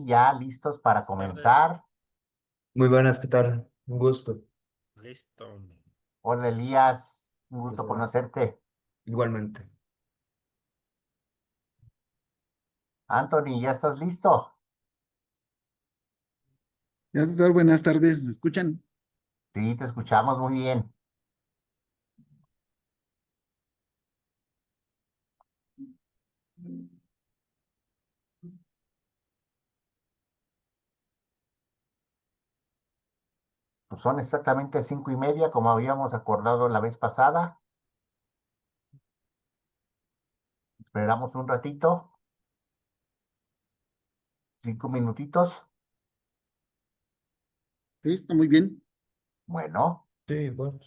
ya listos para Tardes. comenzar. Muy buenas, ¿qué tal? Un gusto. Listo. Hola Elías, un Pues, gusto conocerte. igualmente. Anthony, ¿ya estás listo? Ya, doctor, buenas tardes, ¿me escuchan? Sí, te escuchamos muy bien. Pues son exactamente 5:30, como habíamos acordado la vez pasada. Esperamos un ratito, 5 minutitos. Sí, está muy bien. Bueno. Sí, bueno.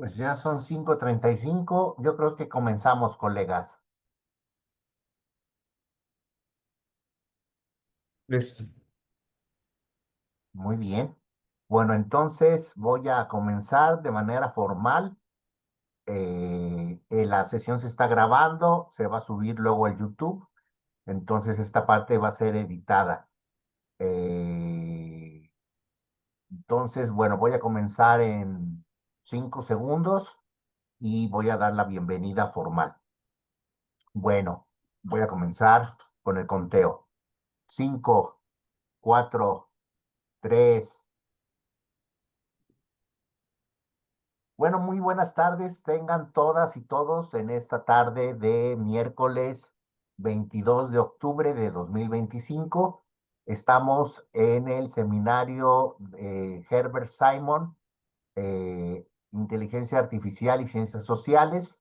Pues ya son 5:35. Yo creo que comenzamos, colegas. Listo. Muy bien. Bueno, entonces voy a comenzar de manera formal. La sesión se está grabando, se va a subir luego al YouTube. Entonces esta parte va a ser editada. Eh, entonces, bueno, voy a comenzar en 5 segundos y voy a dar la bienvenida formal. Bueno, voy a comenzar con el conteo. 5, 4, 3. Bueno, muy buenas tardes. Tengan todas y todos en esta tarde de miércoles 22 de octubre de 2025. Estamos en el seminario Herbert Simon, Inteligencia Artificial y Ciencias Sociales,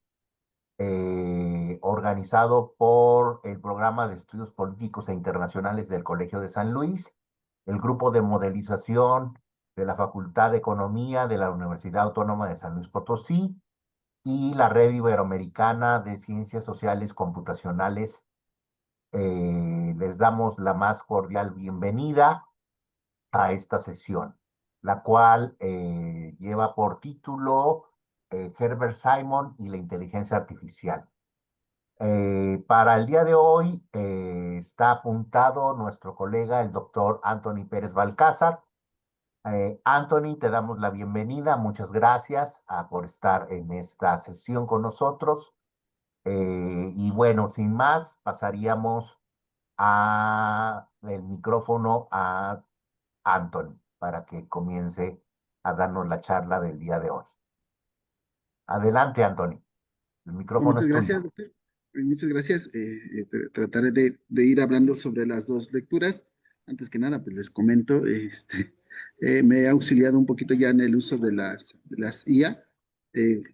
organizado por el Programa de Estudios Políticos e Internacionales del Colegio de San Luis, el Grupo de Modelización de la Facultad de Economía de la Universidad Autónoma de San Luis Potosí y la Red Iberoamericana de Ciencias Sociales Computacionales. Les damos la más cordial bienvenida a esta sesión, la cual lleva por título Herbert Simon y la inteligencia artificial. Para el día de hoy está apuntado nuestro colega, el doctor Anthony Pérez Balcázar. Anthony, te damos la bienvenida. Muchas gracias por estar en esta sesión con nosotros. Y bueno, sin más, pasaríamos el micrófono a Anthony para que comience a darnos la charla del día de hoy. Adelante, Anthony. El Bueno, micrófono muchas es gracias, tuyo. doctor. Muchas gracias. Trataré de ir hablando sobre las dos lecturas. Antes que nada, pues les comento, me he auxiliado un poquito ya en el uso de las IA,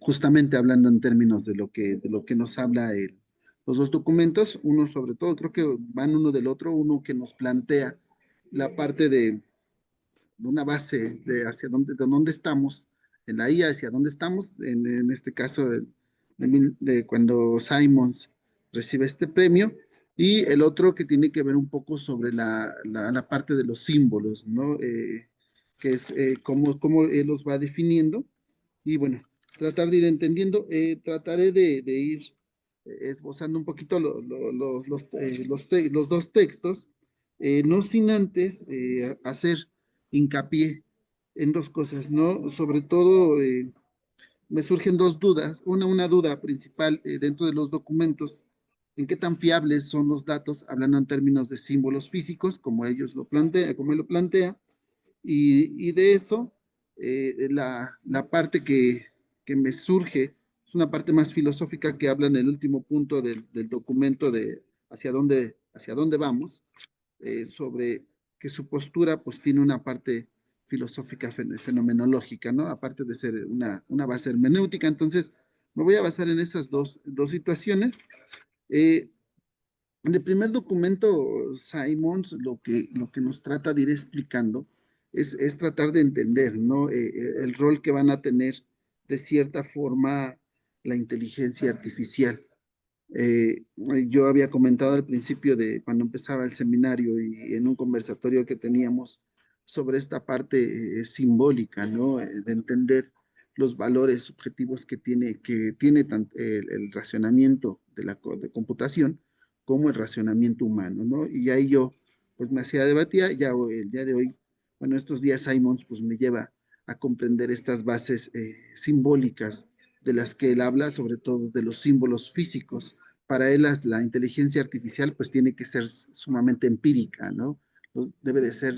justamente hablando en términos de lo que nos habla los dos documentos. Uno sobre todo, creo que van uno del otro, uno que nos plantea la parte de una base de dónde estamos, en la IA, hacia dónde estamos, en este caso de cuando Simons recibe este premio, y el otro que tiene que ver un poco sobre la parte de los símbolos, ¿no? Que es cómo él los va definiendo, y bueno, tratar de ir entendiendo, trataré de ir esbozando un poquito los dos textos, no sin antes hacer hincapié en dos cosas, ¿no? Sobre todo me surgen dos dudas. Una duda principal dentro de los documentos, en qué tan fiables son los datos, hablando en términos de símbolos físicos, como él lo plantea, y de eso, la parte que me surge es una parte más filosófica que habla en el último punto del documento de hacia dónde vamos, sobre que su postura pues tiene una parte filosófica fenomenológica, ¿no? Aparte de ser una base hermenéutica. Entonces, me voy a basar en esas dos situaciones. Eh, en el primer documento, Simons lo que nos trata de ir explicando es tratar de entender, ¿no? El rol que van a tener de cierta forma la inteligencia artificial. Eh, yo había comentado al principio de cuando empezaba el seminario y en un conversatorio que teníamos sobre esta parte simbólica, ¿no? De entender los valores subjetivos que tiene tanto el racionamiento de computación como el racionamiento humano, ¿no? Y ahí yo pues me hacía debatía, ya el día de hoy, bueno, estos días Simons pues me lleva a comprender estas bases simbólicas de las que él habla, sobre todo de los símbolos físicos. Para él la inteligencia artificial pues tiene que ser sumamente empírica, ¿no? Debe de ser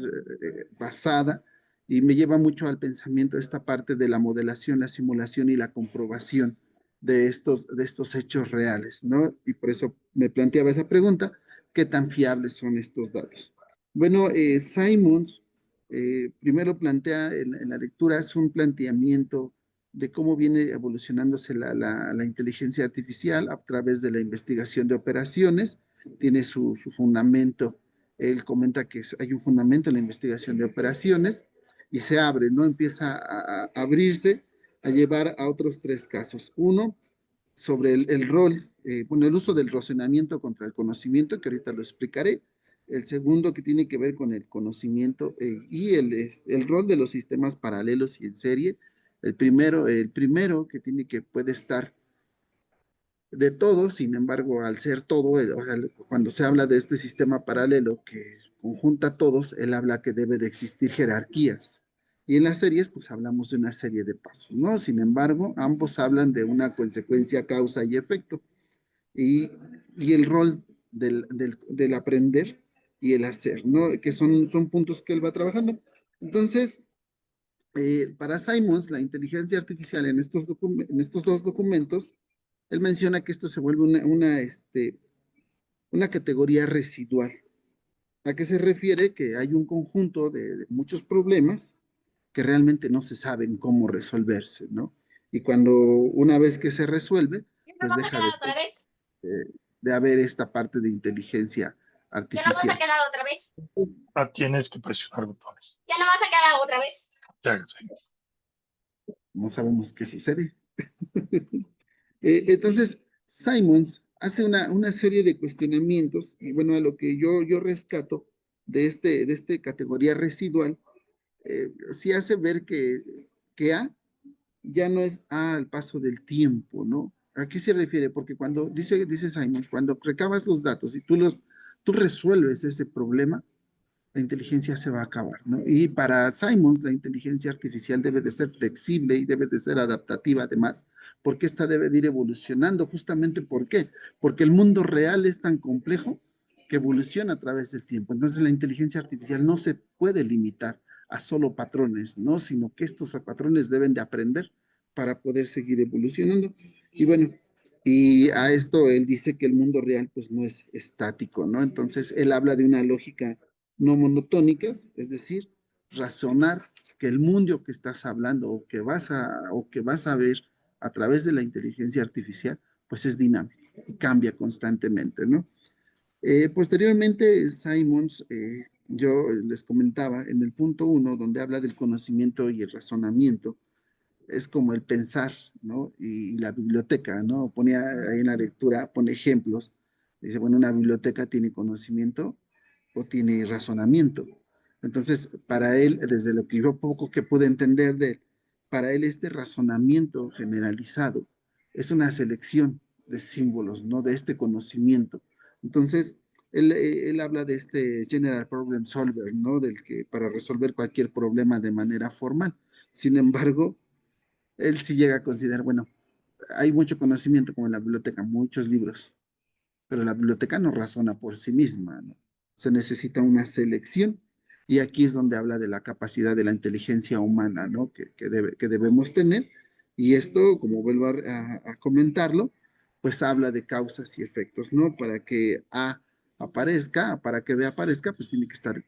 basada, y me lleva mucho al pensamiento esta parte de la modelación, la simulación y la comprobación de estos hechos reales, ¿no? Y por eso me planteaba esa pregunta, ¿qué tan fiables son estos datos? Bueno, Simons primero plantea en la lectura, es un planteamiento de cómo viene evolucionándose la inteligencia artificial a través de la investigación de operaciones. Tiene su fundamento, él comenta que hay un fundamento en la investigación de operaciones y se abre, ¿no? Empieza a abrirse a llevar a otros tres casos. Uno, sobre el rol, bueno, el uso del razonamiento contra el conocimiento, que ahorita lo explicaré. El segundo, que tiene que ver con el conocimiento y el rol de los sistemas paralelos y en serie. El primero que puede estar de todo, sin embargo, al ser todo, o sea, cuando se habla de este sistema paralelo que conjunta a todos, él habla que debe de existir jerarquías. Y en las series, pues hablamos de una serie de pasos, ¿no? Sin embargo, ambos hablan de una consecuencia, causa y efecto. Y, y el rol del aprender y el hacer, ¿no? Que son puntos que él va trabajando. Entonces, para Simons, la inteligencia artificial en estos dos documentos, él menciona que esto se vuelve una categoría residual. ¿A qué se refiere? Que hay un conjunto de muchos problemas que realmente no se saben cómo resolverse, ¿no? Y cuando una vez que se resuelve, ¿Ya no pues vas a deja quedar otra vez? de haber esta parte de inteligencia ¿Ya no vas a artificial. quedar otra vez? Tienes que presionar botones. ¿Ya no vas a quedar otra vez? Ya sé. No sabemos qué sucede. Entonces, Simons hace una serie de cuestionamientos, y bueno, a lo que yo rescato de esta categoría residual, sí hace ver que A ya no es A al paso del tiempo, ¿no? ¿A qué se refiere? Porque cuando, dice Simons, cuando recabas los datos y tú resuelves ese problema, la inteligencia se va a acabar, ¿no? Y para Simons, la inteligencia artificial debe de ser flexible y debe de ser adaptativa además, porque esta debe de ir evolucionando justamente, ¿por qué? Porque el mundo real es tan complejo que evoluciona a través del tiempo. Entonces la inteligencia artificial no se puede limitar a solo patrones, ¿no? Sino que estos patrones deben de aprender para poder seguir evolucionando. Y bueno, y a esto él dice que el mundo real pues no es estático, ¿no? Entonces él habla de una lógica no monotónicas, es decir, razonar que el mundo que estás hablando o que vas a ver a través de la inteligencia artificial, pues es dinámico y cambia constantemente, ¿no? Posteriormente, Simons, yo les comentaba en el punto 1, donde habla del conocimiento y el razonamiento, es como el pensar, ¿no? Y la biblioteca, ¿no? Ponía ahí en la lectura, pone ejemplos. Dice, bueno, una biblioteca tiene conocimiento o tiene razonamiento. Entonces, para él, desde lo que yo poco que pude entender de él, para él este razonamiento generalizado es una selección de símbolos, ¿no? De este conocimiento. Entonces, él habla de este General Problem Solver, ¿no? Del que para resolver cualquier problema de manera formal. Sin embargo, él sí llega a considerar, bueno, hay mucho conocimiento como en la biblioteca, muchos libros, pero la biblioteca no razona por sí misma, ¿no? Se necesita una selección y aquí es donde habla de la capacidad de la inteligencia humana, ¿no? Que debemos tener y esto, como vuelvo a comentarlo, pues habla de causas y efectos, ¿no? Para que A aparezca, para que B aparezca, pues tiene que estar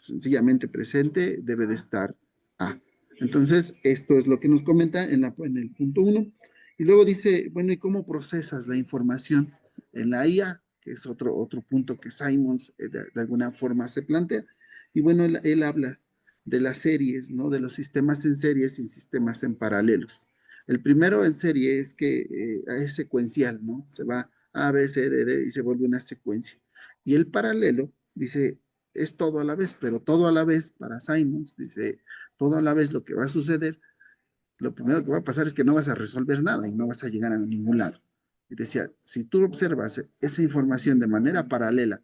sencillamente presente, debe de estar A. Entonces, esto es lo que nos comenta en el punto 1. Y luego dice, bueno, ¿y cómo procesas la información en la IA? Que es otro punto que Simons de alguna forma se plantea. Y bueno, él habla de las series, ¿no? De los sistemas en series y sistemas en paralelos. El primero en serie es que es secuencial, ¿no? Se va A, B, C, D, D y se vuelve una secuencia. Y el paralelo, dice, es todo a la vez, pero todo a la vez para Simons, dice, todo a la vez lo que va a suceder, lo primero que va a pasar es que no vas a resolver nada y no vas a llegar a ningún lado. Y decía, si tú observas esa información de manera paralela,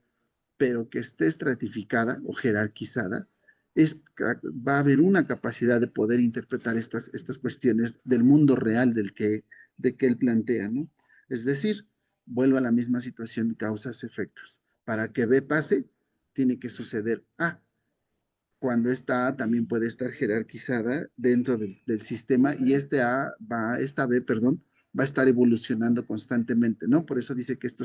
pero que esté estratificada o jerarquizada, va a haber una capacidad de poder interpretar estas cuestiones del mundo real de que él plantea, ¿no? Es decir, vuelvo a la misma situación, causas, efectos. Para que B pase, tiene que suceder A, cuando esta A también puede estar jerarquizada dentro del sistema y esta B, perdón, va a estar evolucionando constantemente, ¿no? Por eso dice que esto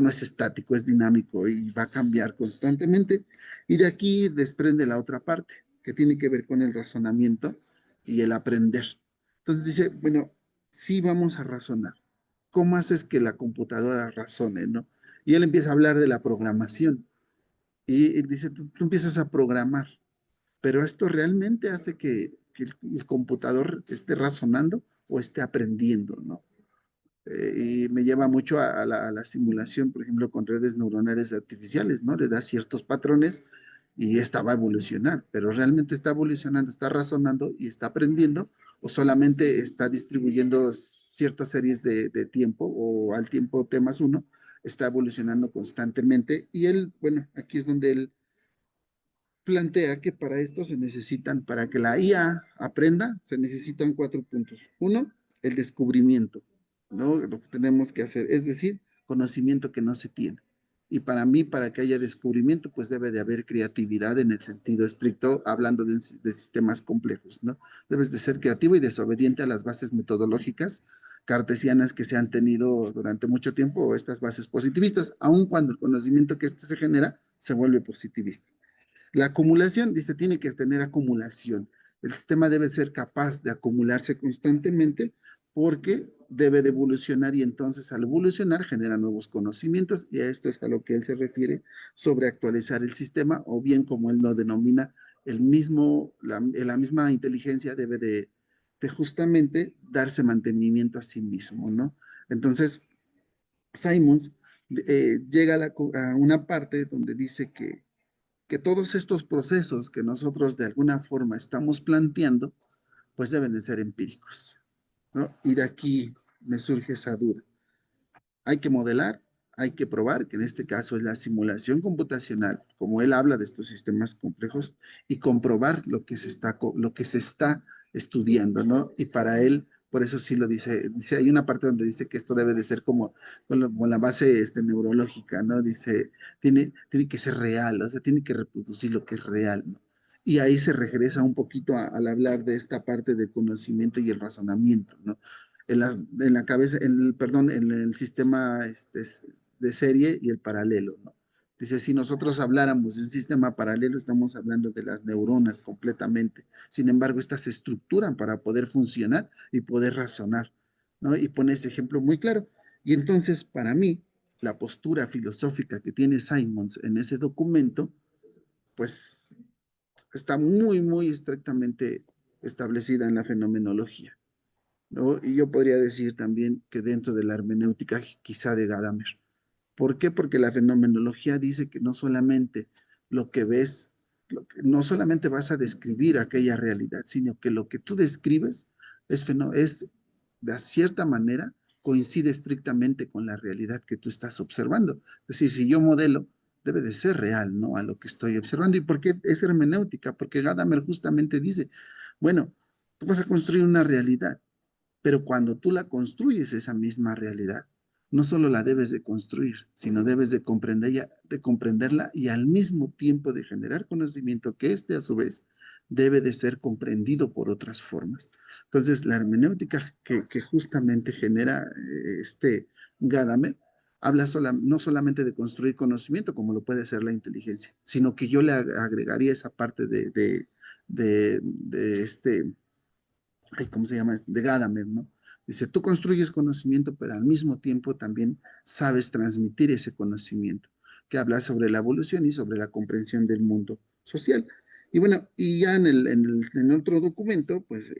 no es estático, es dinámico y va a cambiar constantemente. Y de aquí desprende la otra parte, que tiene que ver con el razonamiento y el aprender. Entonces dice, bueno, sí vamos a razonar. ¿Cómo haces que la computadora razone, no? Y él empieza a hablar de la programación. Y dice, tú empiezas a programar, pero esto realmente hace que el computador esté razonando o esté aprendiendo, ¿no? Y me lleva mucho a la simulación, por ejemplo, con redes neuronales artificiales, ¿no? Le da ciertos patrones y esta va a evolucionar, pero realmente está evolucionando, está razonando y está aprendiendo, o solamente está distribuyendo ciertas series de tiempo o al tiempo T más uno, está evolucionando constantemente. Y él, bueno, aquí es donde él plantea que para esto se necesitan, para que la IA aprenda, se necesitan 4 puntos. Uno, el descubrimiento, ¿no? Lo que tenemos que hacer, es decir, conocimiento que no se tiene. Y para mí, para que haya descubrimiento, pues debe de haber creatividad en el sentido estricto, hablando de sistemas complejos, ¿no? Debes de ser creativo y desobediente a las bases metodológicas cartesianas que se han tenido durante mucho tiempo, o estas bases positivistas, aun cuando el conocimiento que este se genera se vuelve positivista. La acumulación, dice, tiene que tener acumulación. El sistema debe ser capaz de acumularse constantemente porque debe de evolucionar y entonces al evolucionar genera nuevos conocimientos y a esto es a lo que él se refiere sobre actualizar el sistema o bien como él lo denomina, la misma inteligencia debe de justamente darse mantenimiento a sí mismo, ¿no? Entonces, Simons llega a una parte donde dice que todos estos procesos que nosotros de alguna forma estamos planteando, pues deben de ser empíricos, ¿no? Y de aquí me surge esa duda. Hay que modelar, hay que probar, que en este caso es la simulación computacional, como él habla de estos sistemas complejos, y comprobar lo que se está estudiando, ¿no? Y para él, por eso sí lo dice, hay una parte donde dice que esto debe de ser como la base neurológica, ¿no? Dice, tiene que ser real, o sea, tiene que reproducir lo que es real, ¿no? Y ahí se regresa un poquito al hablar de esta parte del conocimiento y el razonamiento, ¿no? En la cabeza, perdón, en el sistema de serie y el paralelo, ¿no? Dice, si nosotros habláramos de un sistema paralelo, estamos hablando de las neuronas completamente. Sin embargo, estas se estructuran para poder funcionar y poder razonar, ¿no? Y pone ese ejemplo muy claro. Y entonces, para mí, la postura filosófica que tiene Simons en ese documento, pues está muy, muy estrictamente establecida en la fenomenología, ¿no? Y yo podría decir también que dentro de la hermenéutica quizá de Gadamer. ¿Por qué? Porque la fenomenología dice que no solamente lo que ves, no solamente vas a describir aquella realidad, sino que lo que tú describes es de cierta manera, coincide estrictamente con la realidad que tú estás observando. Es decir, si yo modelo, debe de ser real, ¿no? A lo que estoy observando. ¿Y por qué es hermenéutica? Porque Gadamer justamente dice, bueno, tú vas a construir una realidad, pero cuando tú la construyes, esa misma realidad, no solo la debes de construir, sino debes de comprenderla y al mismo tiempo de generar conocimiento que éste a su vez debe de ser comprendido por otras formas. Entonces, la hermenéutica que justamente genera Gadamer habla no solamente de construir conocimiento, como lo puede ser la inteligencia, sino que yo le agregaría esa parte de ay, ¿cómo se llama? De Gadamer, ¿no? Dice, tú construyes conocimiento, pero al mismo tiempo también sabes transmitir ese conocimiento, que habla sobre la evolución y sobre la comprensión del mundo social. Y bueno, y ya en otro documento, pues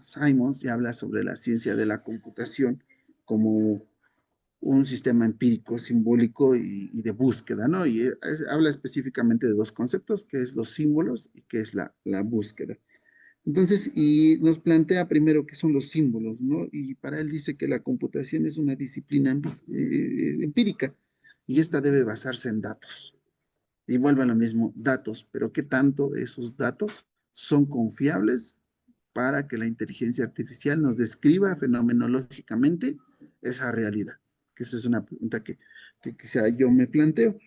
Simons ya habla sobre la ciencia de la computación como un sistema empírico, simbólico y de búsqueda, ¿no? Y habla específicamente de dos conceptos, que es los símbolos y que es la búsqueda. Entonces, y nos plantea primero qué son los símbolos, ¿no? Y para él dice que la computación es una disciplina empírica y esta debe basarse en datos. Y vuelve a lo mismo, datos, pero ¿qué tanto esos datos son confiables para que la inteligencia artificial nos describa fenomenológicamente esa realidad? Que esa es una pregunta que quizá yo me planteo.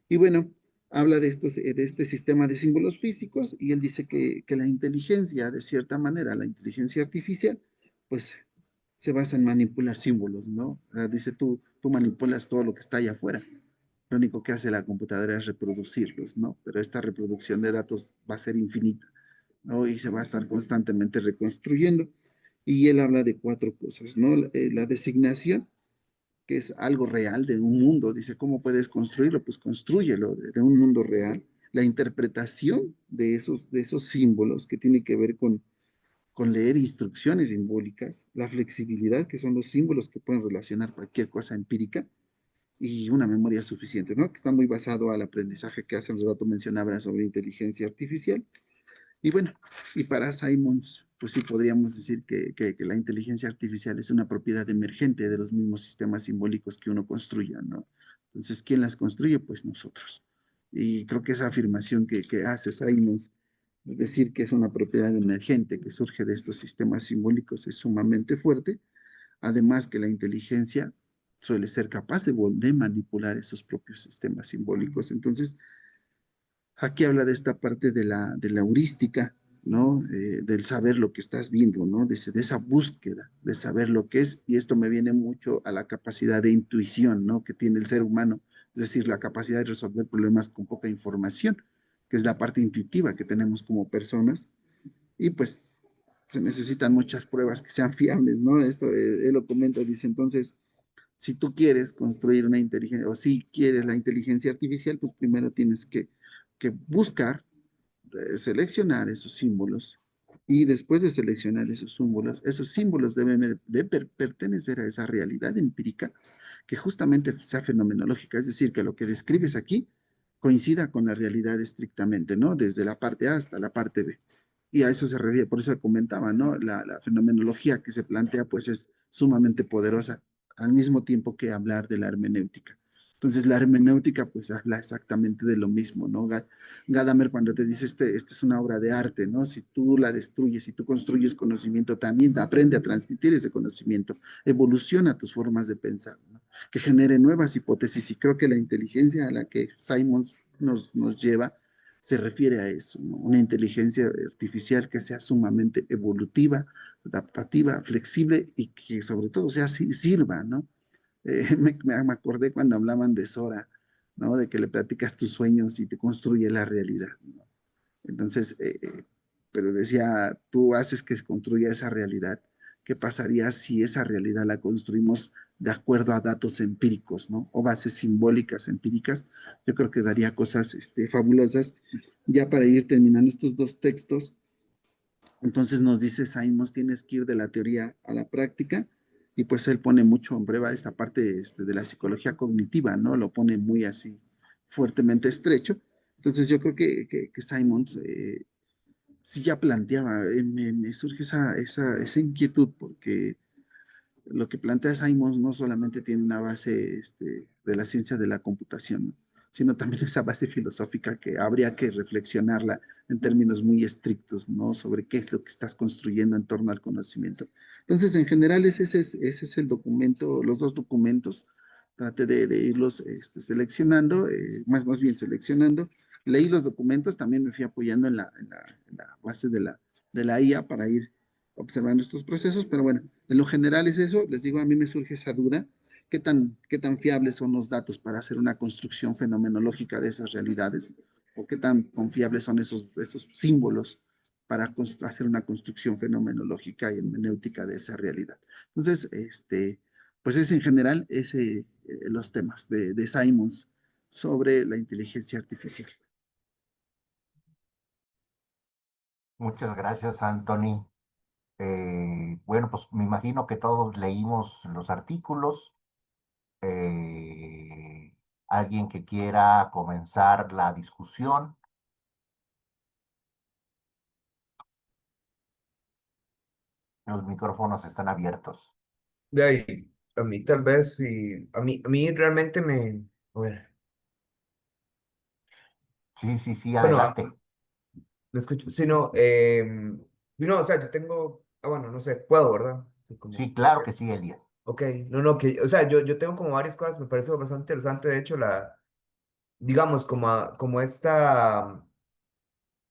Y bueno, habla de este sistema de símbolos físicos y él dice que la inteligencia, de cierta manera, la inteligencia artificial, pues se basa en manipular símbolos, ¿no? Dice tú manipulas todo lo que está allá afuera. Lo único que hace la computadora es reproducirlos, ¿no? Pero esta reproducción de datos va a ser infinita, ¿no? Y se va a estar constantemente reconstruyendo. Y él habla de 4 cosas, ¿no? La designación, que es algo real de un mundo. Dice, ¿cómo puedes construirlo? Pues construyelo de un mundo real. La interpretación de esos símbolos que tiene que ver con leer instrucciones simbólicas, la flexibilidad, que son los símbolos que pueden relacionar cualquier cosa empírica, y una memoria suficiente, ¿no? Que está muy basado al aprendizaje que hace un rato mencionaba sobre inteligencia artificial. Y bueno, y para Simons, pues sí podríamos decir que la inteligencia artificial es una propiedad emergente de los mismos sistemas simbólicos que uno construya, ¿no? Entonces, ¿quién las construye? Pues nosotros. Y creo que esa afirmación que hace Simons, decir que es una propiedad emergente que surge de estos sistemas simbólicos, es sumamente fuerte. Además que la inteligencia suele ser capaz de manipular esos propios sistemas simbólicos. Entonces, aquí habla de esta parte de la heurística, ¿no? Del saber lo que estás viendo, ¿no? De esa búsqueda, de saber lo que es, y esto me viene mucho a la capacidad de intuición, ¿no? Que tiene el ser humano, es decir, la capacidad de resolver problemas con poca información, que es la parte intuitiva que tenemos como personas, y pues se necesitan muchas pruebas que sean fiables, ¿no? Esto él lo comenta, dice entonces, si tú quieres construir una inteligencia, o si quieres la inteligencia artificial, pues primero tienes que buscar, seleccionar esos símbolos, y después de seleccionar esos símbolos deben pertenecer a esa realidad empírica que justamente sea fenomenológica, es decir, que lo que describes aquí coincida con la realidad estrictamente, ¿no? Desde la parte A hasta la parte B. Y a eso se refiere, por eso comentaba, ¿no? La fenomenología que se plantea, pues es sumamente poderosa, al mismo tiempo que hablar de la hermenéutica. Entonces, la hermenéutica, pues habla exactamente de lo mismo, ¿no? Gadamer cuando te dice, este es una obra de arte, ¿no? Si tú la destruyes, si tú construyes conocimiento, también aprende a transmitir ese conocimiento, evoluciona tus formas de pensar, ¿no? Que genere nuevas hipótesis, y creo que la inteligencia a la que Simons nos lleva se refiere a eso, ¿no? Una inteligencia artificial que sea sumamente evolutiva, adaptativa, flexible, y que sobre todo sea, sirva, ¿no? Me acordé cuando hablaban de Sora, ¿no? De que le platicas tus sueños y te construye la realidad, ¿no? Entonces, pero decía, tú haces que se construya esa realidad. ¿Qué pasaría si esa realidad la construimos de acuerdo a datos empíricos, ¿no? O bases simbólicas empíricas? Yo creo que daría cosas fabulosas. Ya para ir terminando estos dos textos, entonces nos dice Simons, tienes que ir de la teoría a la práctica, y pues él pone mucho en breva esta parte de la psicología cognitiva, ¿no? Lo pone muy así fuertemente estrecho. Entonces yo creo que Simons sí ya planteaba, me surge esa inquietud, porque lo que plantea Simons no solamente tiene una base de la ciencia de la computación, ¿no? Sino también esa base filosófica que habría que reflexionarla en términos muy estrictos, ¿no? Sobre qué es lo que estás construyendo en torno al conocimiento. Entonces, en general, ese es el documento, los dos documentos. Traté de irlos seleccionando, más bien seleccionando. Leí los documentos, también me fui apoyando en la base de la IA para ir observando estos procesos, pero bueno, en lo general es eso. Les digo, a mí me surge esa duda, qué tan fiables son los datos para hacer una construcción fenomenológica de esas realidades, o qué tan confiables son esos símbolos para hacer una construcción fenomenológica y hermenéutica de esa realidad. Entonces, pues es en general los temas de Simons sobre la inteligencia artificial. Muchas gracias, Anthony. Bueno, pues me imagino que todos leímos los artículos. Alguien que quiera comenzar la discusión, los micrófonos están abiertos. De ahí, a mí tal vez, sí, a mí realmente a ver, Sí, sí, sí, bueno, adelante. lo escucho, si no, no, o sea, yo tengo, bueno, no sé, puedo, ¿verdad? Sí, como, Sí, claro que sí, Elías. ok, no, no, que, o sea, yo tengo como varias cosas, me parece bastante interesante, de hecho, digamos, como esta,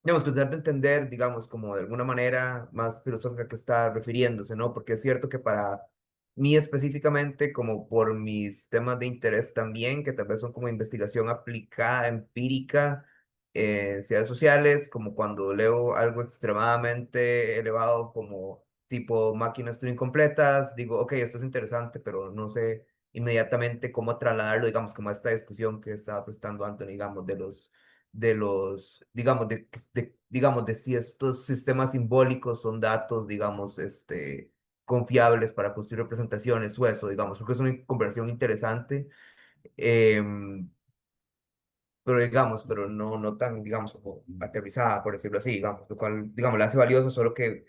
digamos, tratar de entender, digamos, como de alguna manera más filosófica que está refiriéndose, ¿no? Porque es cierto que para mí específicamente, como por mis temas de interés también, que tal vez son como investigación aplicada, empírica, en ciencias sociales, como cuando leo algo extremadamente elevado como tipo máquinas Turing completas, digo, ok, esto es interesante, pero no sé inmediatamente cómo trasladarlo, digamos, como a esta discusión que estaba prestando Anthony, digamos, de los de los, digamos, de si estos sistemas simbólicos son datos, digamos, confiables para construir representaciones o eso, digamos, creo que es una conversación interesante. em, pero digamos, pero no tan, digamos, como aterrizada, por decirlo así, digamos, lo cual, digamos, la hace valioso, solo que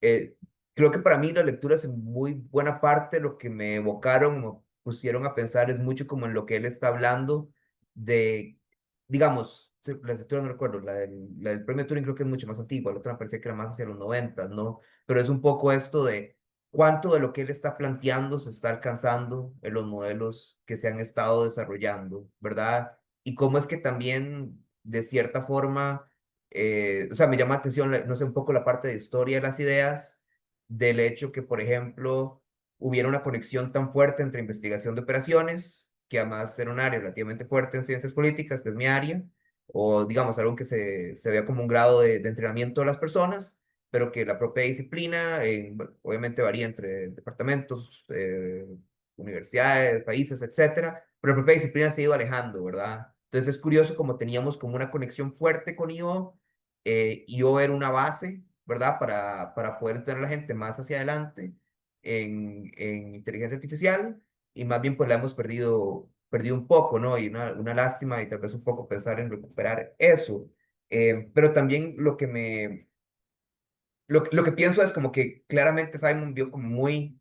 eh, creo que para mí las lecturas en muy buena parte lo que me evocaron, me pusieron a pensar es mucho como en lo que él está hablando de, digamos, la lectura no recuerdo, la del premio Turing creo que es mucho más antigua, la otra me parecía que era más hacia los 90, ¿no? Pero es un poco esto de cuánto de lo que él está planteando se está alcanzando en los modelos que se han estado desarrollando, ¿verdad? Y cómo es que también, de cierta forma, o sea, me llama la atención, no sé, un poco la parte de historia de las ideas, del hecho que, por ejemplo, hubiera una conexión tan fuerte entre investigación de operaciones, que además era un área relativamente fuerte en ciencias políticas, que es mi área, o digamos, algo que se vea como un grado de entrenamiento de las personas, pero que la propia disciplina, bueno, obviamente varía entre departamentos, universidades, países, etcétera, pero la propia disciplina se ha ido alejando, ¿verdad? Entonces es curioso como teníamos como una conexión fuerte con IO, IO era una base, ¿verdad? Para poder tener a la gente más hacia adelante en inteligencia artificial y más bien pues la hemos perdido un poco, ¿no? Y una lástima y tal vez un poco pensar en recuperar eso. Pero también lo que pienso es como que claramente Simon vio como muy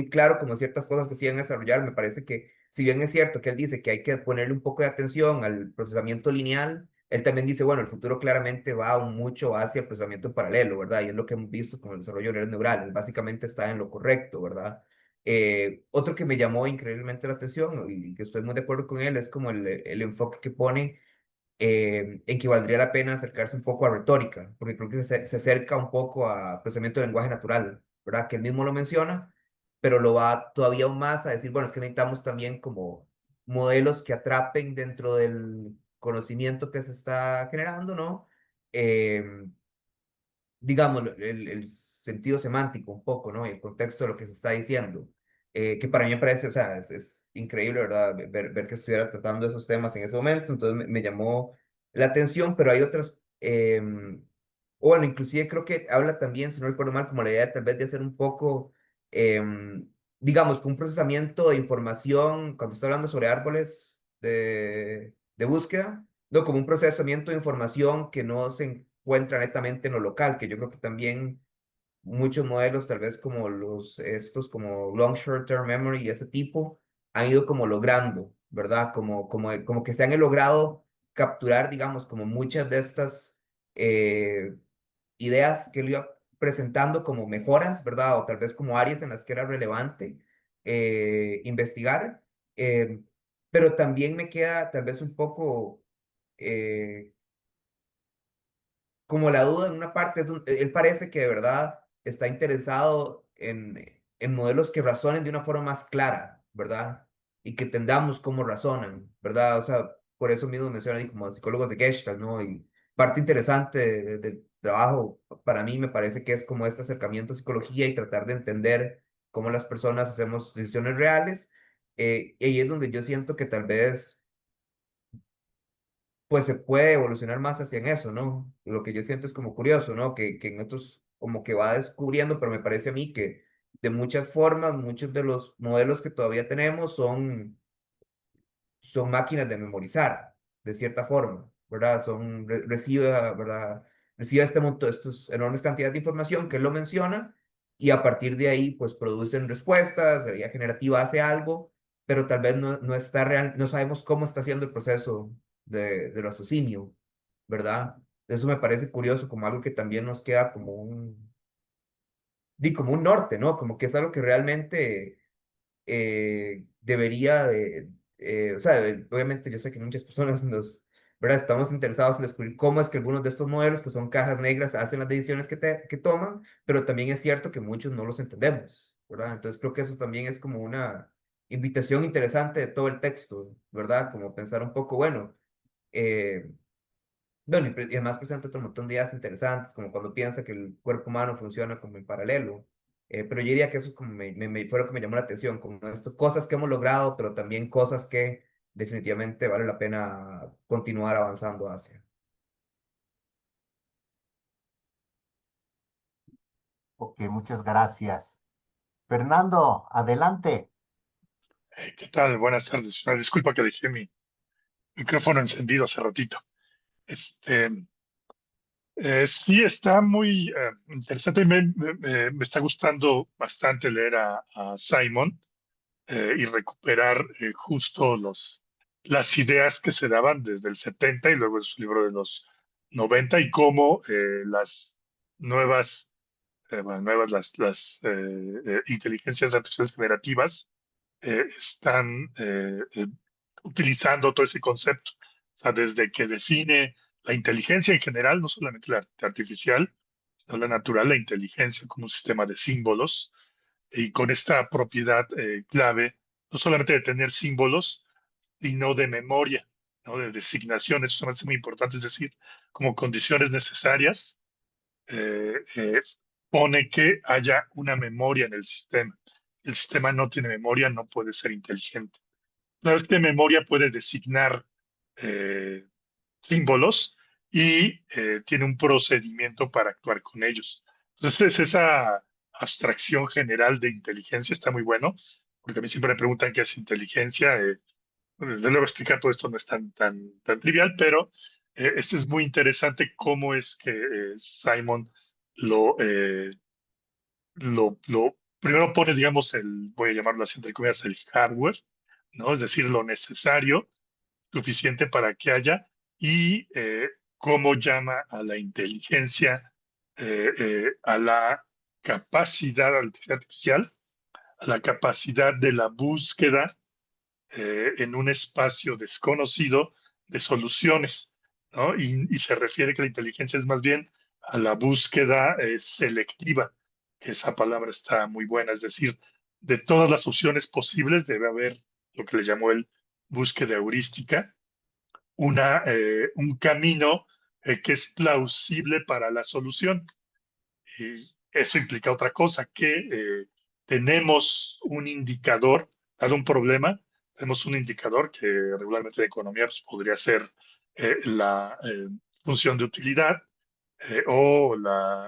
claro como ciertas cosas que se iban a desarrollar. Me parece que, si bien es cierto que él dice que hay que ponerle un poco de atención al procesamiento lineal, él también dice, bueno, el futuro claramente va mucho hacia el procesamiento en paralelo, ¿verdad? Y es lo que hemos visto con el desarrollo de redes neurales, básicamente está en lo correcto, ¿verdad? Otro que me llamó increíblemente la atención y que estoy muy de acuerdo con él es como el enfoque que pone en que valdría la pena acercarse un poco a retórica, porque creo que se acerca un poco a procesamiento de lenguaje natural, ¿verdad? Que él mismo lo menciona, pero lo va todavía aún más a decir, bueno, es que necesitamos también como modelos que atrapen dentro del conocimiento que se está generando, ¿no? Em, digamos, el sentido semántico un poco, ¿no? Y el contexto de lo que se está diciendo, que para mí me parece, o sea, es increíble, ¿verdad? Ver que estuviera tratando esos temas en ese momento, entonces me llamó la atención, pero hay otras, o bueno, inclusive creo que habla también, si no recuerdo mal, como la idea tal vez de hacer un poco, em, digamos, que un procesamiento de información, cuando está hablando sobre árboles de búsqueda, no, como un procesamiento de información que no se encuentra netamente en lo local, que yo creo que también muchos modelos, tal vez como estos como long short term memory y ese tipo, han ido como logrando, ¿verdad? Como que se han logrado capturar, digamos, como muchas de estas eh, ideas que él iba presentando como mejoras, ¿verdad? O tal vez como áreas en las que era relevante investigar. eh, pero también me queda tal vez un poco eh, como la duda en una parte, él parece que de verdad está interesado en modelos que razonen de una forma más clara, ¿verdad? Y que entendamos cómo razonan, ¿verdad? O sea, por eso mismo menciona ahí como psicólogos de Gestalt, ¿no? Y parte interesante del trabajo para mí me parece que es como este acercamiento a psicología y tratar de entender cómo las personas hacemos decisiones reales. Y ahí es donde yo siento que tal vez pues se puede evolucionar más hacia en eso, ¿no? Lo que yo siento es como curioso, ¿no? Que en otros como que va descubriendo, pero me parece a mí que de muchas formas, muchos de los modelos que todavía tenemos son máquinas de memorizar, de cierta forma, ¿verdad? ¿verdad? Recibe este monto, estas enormes cantidades de información que él lo menciona y a partir de ahí, pues producen respuestas, la IA generativa hace algo, pero tal vez no está real, no sabemos cómo está haciendo el proceso de raciocinio, ¿verdad? Eso me parece curioso, como algo que también nos queda como un norte, ¿no? Como que es algo que realmente debería o sea, obviamente yo sé que muchas personas ¿verdad? Estamos interesados en descubrir cómo es que algunos de estos modelos, que son cajas negras, hacen las decisiones que toman, pero también es cierto que muchos no los entendemos, ¿verdad? Entonces creo que eso también es como una invitación interesante de todo el texto, ¿verdad? Como pensar un poco, bueno, eh, bueno, y además presenta otro montón de ideas interesantes, como cuando piensa que el cuerpo humano funciona como en paralelo. Pero yo diría que eso como fue lo que me llamó la atención, como esto, cosas que hemos logrado, pero también cosas que definitivamente vale la pena continuar avanzando hacia. Ok, muchas gracias. Fernando, adelante. ¿Qué tal? Buenas tardes. Una disculpa que dejé mi micrófono encendido hace ratito. Este, sí, está muy interesante. Me está gustando bastante leer a Simon y recuperar justo las ideas que se daban desde el 70 y luego en su libro de los 90 y cómo las nuevas, las inteligencias artificiales generativas están utilizando todo ese concepto. O sea, desde que define la inteligencia en general, no solamente la artificial, sino la natural, la inteligencia como un sistema de símbolos, y con esta propiedad clave, no solamente de tener símbolos, sino de memoria, ¿no? De designaciones, eso me hace muy importante, es decir, como condiciones necesarias, pone que haya una memoria en el sistema. El sistema no tiene memoria, no puede ser inteligente. Una vez que memoria puede designar eh, símbolos y tiene un procedimiento para actuar con ellos. Entonces, esa abstracción general de inteligencia está muy bueno, porque a mí siempre me preguntan qué es inteligencia. Desde luego explicar todo esto no es tan trivial, pero esto es muy interesante cómo es que Simon lo, eh, primero pone, digamos, voy a llamarlo así entre comillas, el hardware, ¿no? Es decir, lo necesario, suficiente para que haya, y cómo llama a la inteligencia, a la capacidad de la inteligencia artificial, a la capacidad de la búsqueda en un espacio desconocido de soluciones, ¿no? Y se refiere que la inteligencia es más bien a la búsqueda selectiva, que esa palabra está muy buena, es decir, de todas las opciones posibles debe haber lo que le llamó él búsqueda heurística, un camino que es plausible para la solución. Y eso implica otra cosa, que tenemos un indicador, dado un problema, tenemos un indicador que regularmente de economía pues, podría ser la función de utilidad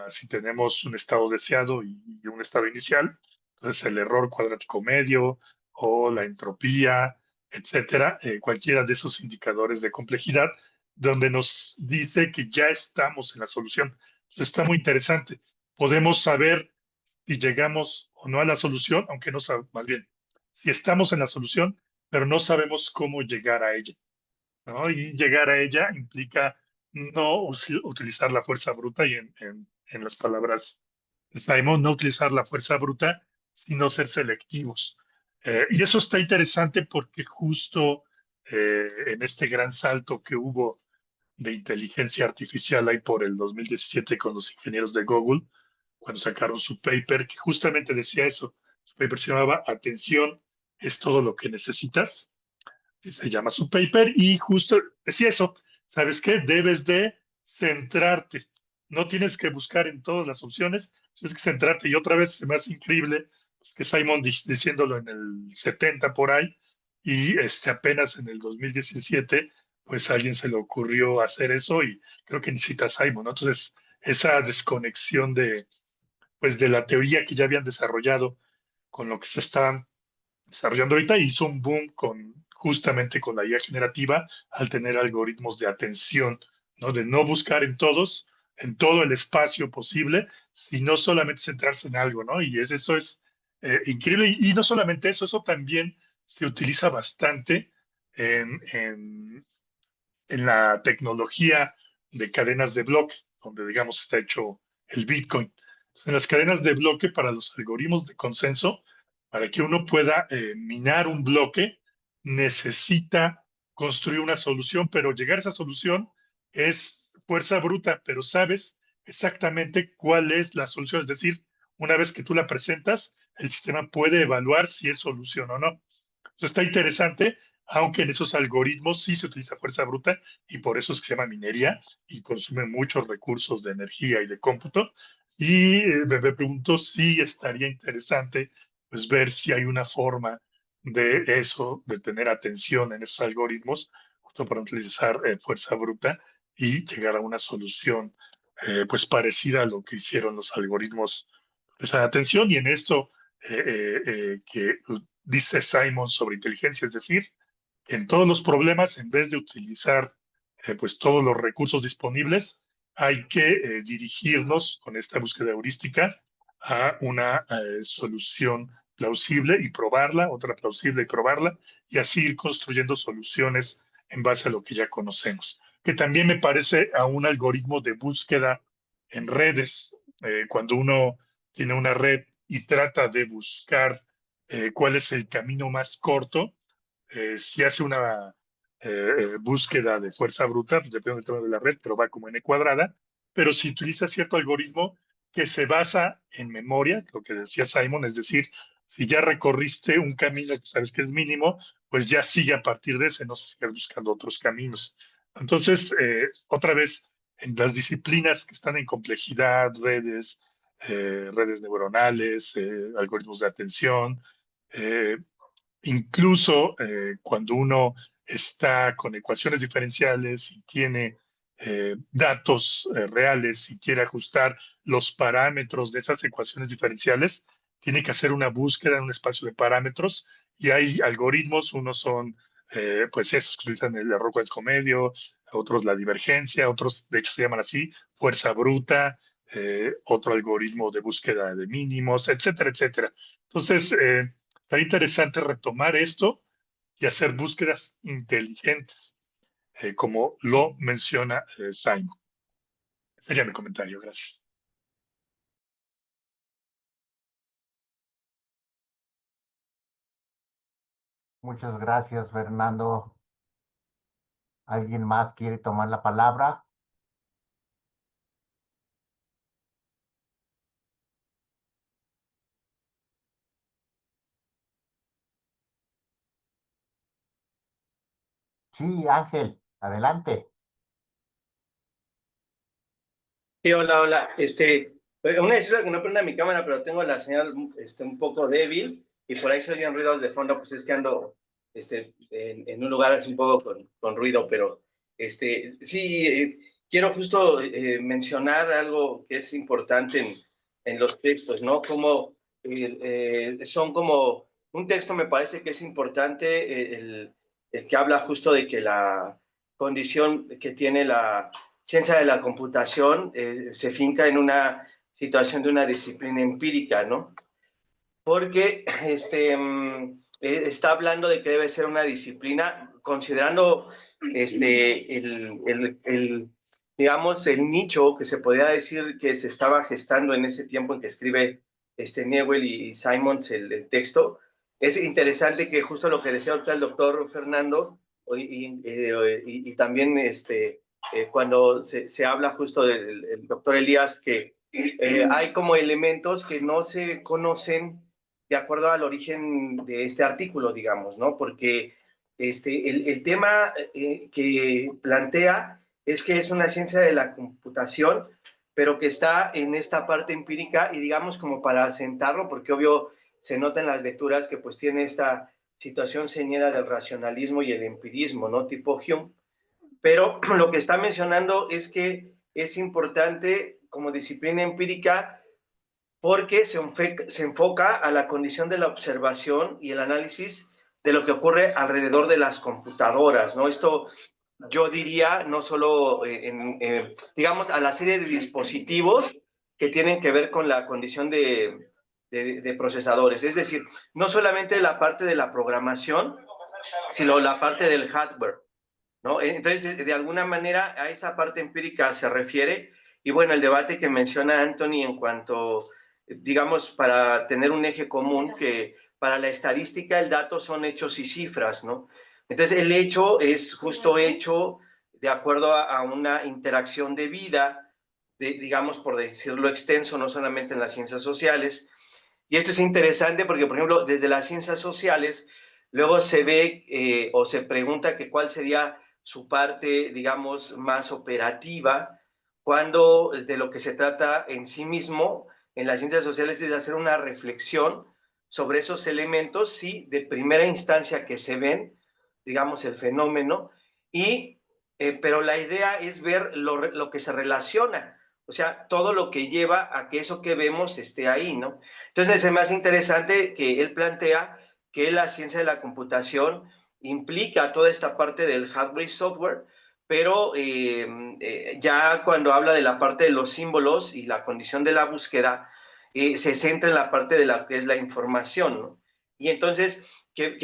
si tenemos un estado deseado y un estado inicial, entonces el error cuadrático medio o la entropía, etcétera, cualquiera de esos indicadores de complejidad, donde nos dice que ya estamos en la solución. Entonces está muy interesante. Podemos saber si llegamos o no a la solución, aunque no sabemos, más bien, si estamos en la solución, pero no sabemos cómo llegar a ella, ¿no? Y llegar a ella implica no utilizar la fuerza bruta y en las palabras de Simon, no utilizar la fuerza bruta, sino ser selectivos. Y eso está interesante porque justo en este gran salto que hubo de inteligencia artificial ahí por el 2017 con los ingenieros de Google, cuando sacaron su paper, que justamente decía eso. Su paper se llamaba Atención es todo lo que necesitas, se llama su paper, y justo decía eso, ¿sabes qué? Debes de centrarte, no tienes que buscar en todas las opciones, tienes que centrarte, y otra vez se me hace increíble que Simon diciéndolo en el 70 por ahí, y apenas en el 2017, pues a alguien se le ocurrió hacer eso, y creo que necesita Simon, ¿no? Entonces, esa desconexión pues, de la teoría que ya habían desarrollado con lo que se estaban desarrollando ahorita, hizo un boom justamente con la IA generativa al tener algoritmos de atención, ¿no? De no buscar en todo el espacio posible, sino solamente centrarse en algo, ¿no? Y eso es increíble. Y no solamente eso, eso también se utiliza bastante en, en, en la tecnología de cadenas de bloque, donde, digamos, está hecho el Bitcoin. En las cadenas de bloque para los algoritmos de consenso, para que uno pueda minar un bloque, necesita construir una solución, pero llegar a esa solución es fuerza bruta, pero sabes exactamente cuál es la solución. Es decir, una vez que tú la presentas, el sistema puede evaluar si es solución o no. Entonces está interesante, aunque en esos algoritmos sí se utiliza fuerza bruta y por eso es que se llama minería y consume muchos recursos de energía y de cómputo. Y me pregunto si estaría interesante pues ver si hay una forma de eso, de tener atención en esos algoritmos, justo para utilizar fuerza bruta y llegar a una solución pues parecida a lo que hicieron los algoritmos de esa atención. Y en esto que dice Simon sobre inteligencia, es decir, en todos los problemas, en vez de utilizar pues todos los recursos disponibles, hay que dirigirnos con esta búsqueda heurística a una solución plausible y probarla, otra plausible y probarla, y así ir construyendo soluciones en base a lo que ya conocemos. Que también me parece a un algoritmo de búsqueda en redes. Cuando uno tiene una red y trata de buscar cuál es el camino más corto, si hace una búsqueda de fuerza bruta, pues depende del tamaño de la red, pero va como n cuadrada. Pero si utiliza cierto algoritmo que se basa en memoria, lo que decía Simon, es decir, si ya recorriste un camino que sabes que es mínimo, pues ya sigue a partir de ese, no sigas buscando otros caminos. Entonces, otra vez, en las disciplinas que están en complejidad, redes neuronales, algoritmos de atención, incluso cuando uno está con ecuaciones diferenciales y tiene datos reales y quiere ajustar los parámetros de esas ecuaciones diferenciales, tiene que hacer una búsqueda en un espacio de parámetros y hay algoritmos, unos son pues esos que utilizan el error cuádratico medio, otros la divergencia, otros de hecho se llaman así, fuerza bruta, otro algoritmo de búsqueda de mínimos, etcétera, etcétera. Entonces, está interesante retomar esto y hacer búsquedas inteligentes, como lo menciona Simon. Sería mi comentario. Gracias. Muchas gracias, Fernando. ¿Alguien más quiere tomar la palabra? Sí, Ángel, adelante. Sí, hola, hola. Una disculpa que no prenda mi cámara, pero tengo la señal un poco débil y por ahí se oyen ruidos de fondo, pues es que ando en un lugar así un poco con ruido, pero sí, quiero justo mencionar algo que es importante en los textos, ¿no? Como son como, un texto me parece que es importante el que habla justo de que la condición que tiene la ciencia de la computación se finca en una situación de una disciplina empírica, ¿no? Porque está hablando de que debe ser una disciplina, considerando digamos, el nicho que se podría decir que se estaba gestando en ese tiempo en que escribe Newell y Simons el texto. Es interesante que justo lo que decía ahorita el doctor Fernando y también cuando se habla justo del doctor Elías, que hay como elementos que no se conocen de acuerdo al origen de este artículo, digamos, ¿no? Porque el tema que plantea es que es una ciencia de la computación, pero que está en esta parte empírica y digamos como para asentarlo, porque obvio se nota en las lecturas que pues tiene esta situación ceñida del racionalismo y el empirismo, ¿no? Tipo Hume. Pero lo que está mencionando es que es importante como disciplina empírica porque se enfoca a la condición de la observación y el análisis de lo que ocurre alrededor de las computadoras, ¿no? Esto yo diría no solo digamos, a la serie de dispositivos que tienen que ver con la condición de procesadores, es decir, no solamente la parte de la programación, sino la parte del hardware, ¿no? Entonces, de alguna manera, a esa parte empírica se refiere. Y bueno, el debate que menciona Anthony en cuanto, digamos, para tener un eje común, que para la estadística el dato son hechos y cifras, ¿no? Entonces, el hecho es justo hecho de acuerdo a una interacción de vida, digamos, por decirlo extenso, no solamente en las ciencias sociales. Y esto es interesante porque, por ejemplo, desde las ciencias sociales, luego se ve o se pregunta que cuál sería su parte, digamos, más operativa, cuando de lo que se trata en sí mismo, en las ciencias sociales, es de hacer una reflexión sobre esos elementos, sí, de primera instancia que se ven, digamos, el fenómeno, pero la idea es ver lo que se relaciona, o sea, todo lo que lleva a que eso que vemos esté ahí, ¿no? Entonces, se me hace interesante que él plantea que la ciencia de la computación implica toda esta parte del hardware y software, pero ya cuando habla de la parte de los símbolos y la condición de la búsqueda, se centra en la parte de la que es la información, ¿no? Y entonces, que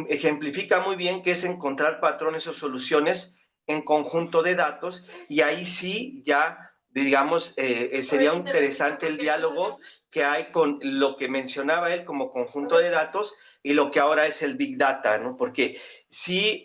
ejemplifica muy bien que es encontrar patrones o soluciones en conjunto de datos, y ahí sí ya, digamos, sería interesante el diálogo que hay con lo que mencionaba él como conjunto de datos y lo que ahora es el Big Data, ¿no? Porque sí,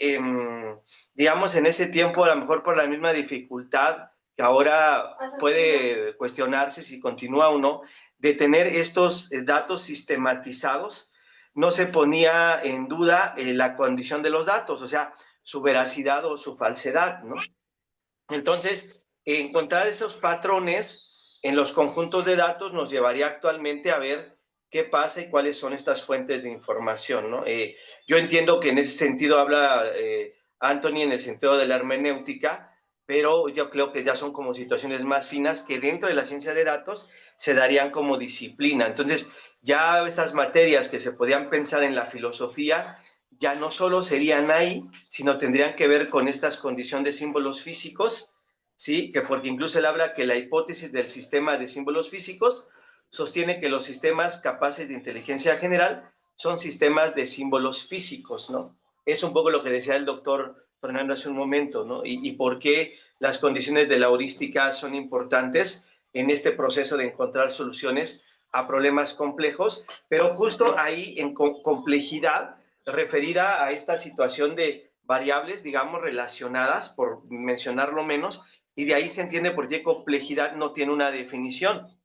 digamos, en ese tiempo, a lo mejor por la misma dificultad que ahora puede cuestionarse si continúa o no, de tener estos datos sistematizados, no se ponía en duda la condición de los datos, o sea, su veracidad o su falsedad, ¿no? Entonces, encontrar esos patrones en los conjuntos de datos nos llevaría actualmente a ver qué pasa y cuáles son estas fuentes de información, ¿no? Yo entiendo que en ese sentido habla Anthony en el sentido de la hermenéutica, pero yo creo que ya son como situaciones más finas que dentro de la ciencia de datos se darían como disciplina. Entonces, ya esas materias que se podían pensar en la filosofía ya no solo serían ahí, sino tendrían que ver con estas condiciones de símbolos físicos, ¿sí? Que porque incluso él habla que la hipótesis del sistema de símbolos físicos sostiene que los sistemas capaces de inteligencia general son sistemas de símbolos físicos, ¿no? Es un poco lo que decía el doctor Fernando hace un momento, ¿no? Y por qué las condiciones de la heurística son importantes en este proceso de encontrar soluciones a problemas complejos, pero justo ahí en complejidad referida a esta situación de variables, digamos, relacionadas, por mencionarlo menos, y de ahí se entiende por qué complejidad no tiene una definición,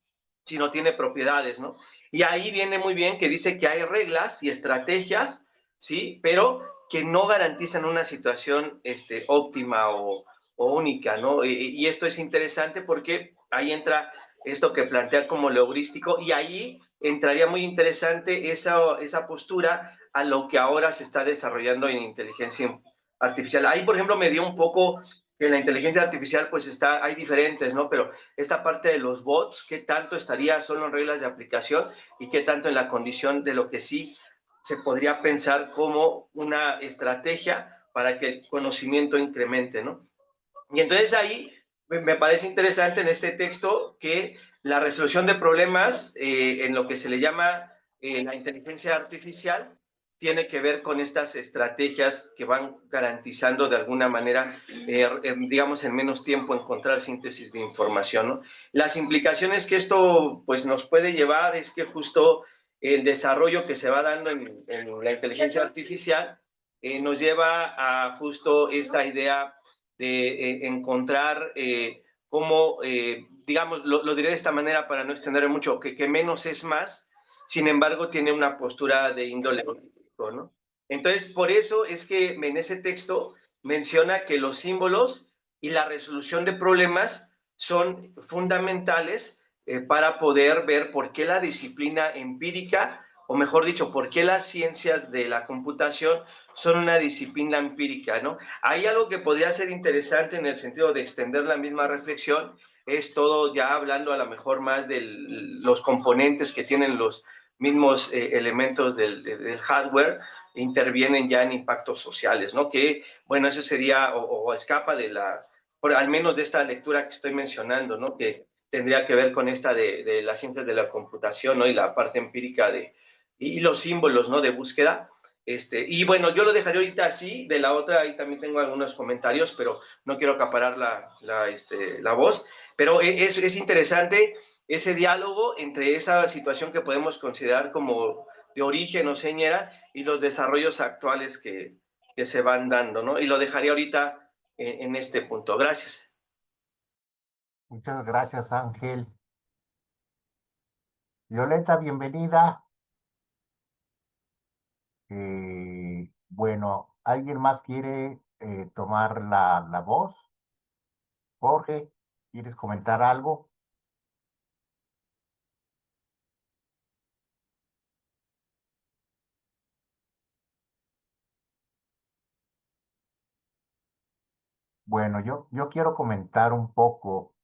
sino tiene propiedades, ¿no? Y ahí viene muy bien que dice que hay reglas y estrategias, ¿sí? Pero que no garantizan una situación óptima o única, ¿no? Y esto es interesante porque ahí entra esto que plantea como lo heurístico, y ahí entraría muy interesante esa postura a lo que ahora se está desarrollando en inteligencia artificial. Ahí, por ejemplo, me dio un poco que en la inteligencia artificial pues hay diferentes, ¿no? Pero esta parte de los bots, ¿qué tanto estaría solo en reglas de aplicación y qué tanto en la condición de lo que sí se podría pensar como una estrategia para que el conocimiento incremente, ¿no? Y entonces ahí me parece interesante en este texto que la resolución de problemas en lo que se le llama la inteligencia artificial tiene que ver con estas estrategias que van garantizando de alguna manera, digamos, en menos tiempo encontrar síntesis de información, ¿no? Las implicaciones que esto pues, nos puede llevar es que justo el desarrollo que se va dando en la inteligencia artificial nos lleva a justo esta idea de encontrar cómo, digamos, lo diré de esta manera para no extender mucho, que menos es más, sin embargo tiene una postura de índole político, ¿no? Entonces, por eso es que en ese texto menciona que los símbolos y la resolución de problemas son fundamentales para poder ver por qué la disciplina empírica, o mejor dicho, por qué las ciencias de la computación son una disciplina empírica, ¿no? Hay algo que podría ser interesante en el sentido de extender la misma reflexión, es todo ya hablando a lo mejor más de los componentes que tienen los mismos elementos del hardware, intervienen ya en impactos sociales, ¿no? Que, bueno, eso sería, o escapa de al menos de esta lectura que estoy mencionando, ¿no? Que tendría que ver con esta de las ciencias de la computación, ¿no? Y la parte empírica y los símbolos, ¿no? De búsqueda. Y bueno, yo lo dejaré ahorita así, de la otra ahí también tengo algunos comentarios, pero no quiero acaparar la voz, pero es interesante ese diálogo entre esa situación que podemos considerar como de origen o señera y los desarrollos actuales que se van dando, ¿no? Y lo dejaré ahorita en este punto. Gracias. Muchas gracias, Ángel. Violeta, bienvenida. Bueno, ¿alguien más quiere tomar la voz? Jorge, ¿quieres comentar algo? Bueno, yo quiero comentar un poco,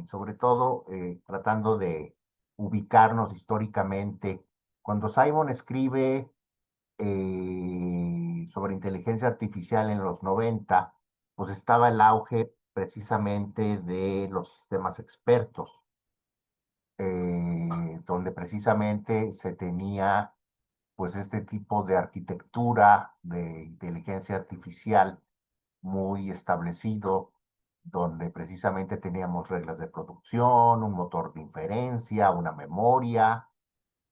sobre todo tratando de ubicarnos históricamente. Cuando Simon escribe sobre inteligencia artificial en los 90, pues estaba el auge precisamente de los sistemas expertos, donde precisamente se tenía pues este tipo de arquitectura de inteligencia artificial muy establecido, donde precisamente teníamos reglas de producción, un motor de inferencia, una memoria,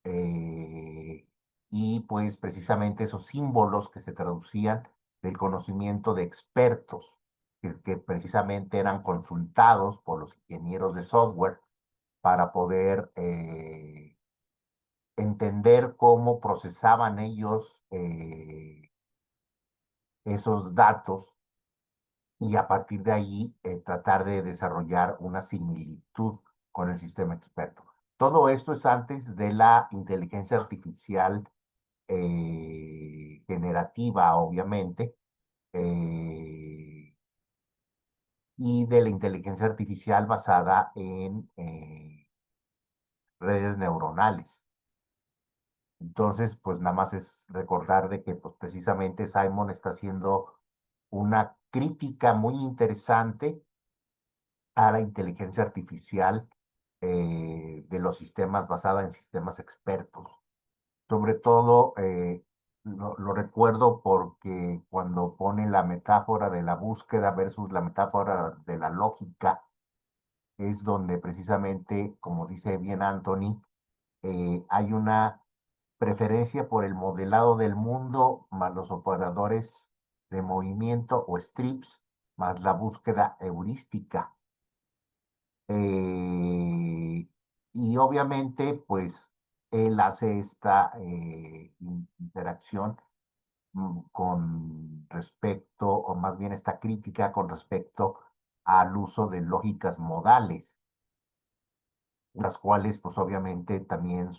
eh, y pues precisamente esos símbolos que se traducían del conocimiento de expertos, que precisamente eran consultados por los ingenieros de software para poder entender cómo procesaban ellos esos datos y a partir de ahí tratar de desarrollar una similitud con el sistema experto. Todo esto es antes de la inteligencia artificial generativa, obviamente, y de la inteligencia artificial basada en redes neuronales. Entonces, pues nada más es recordar de que pues, precisamente Simon está haciendo una crítica muy interesante a la inteligencia artificial de los sistemas basada en sistemas expertos. Sobre todo, lo recuerdo porque cuando pone la metáfora de la búsqueda versus la metáfora de la lógica, es donde precisamente, como dice bien Anthony, hay una preferencia por el modelado del mundo más los operadores de movimiento o strips, más la búsqueda heurística. Y obviamente, pues, él hace esta interacción con respecto, o más bien esta crítica con respecto al uso de lógicas modales, las cuales, pues, obviamente también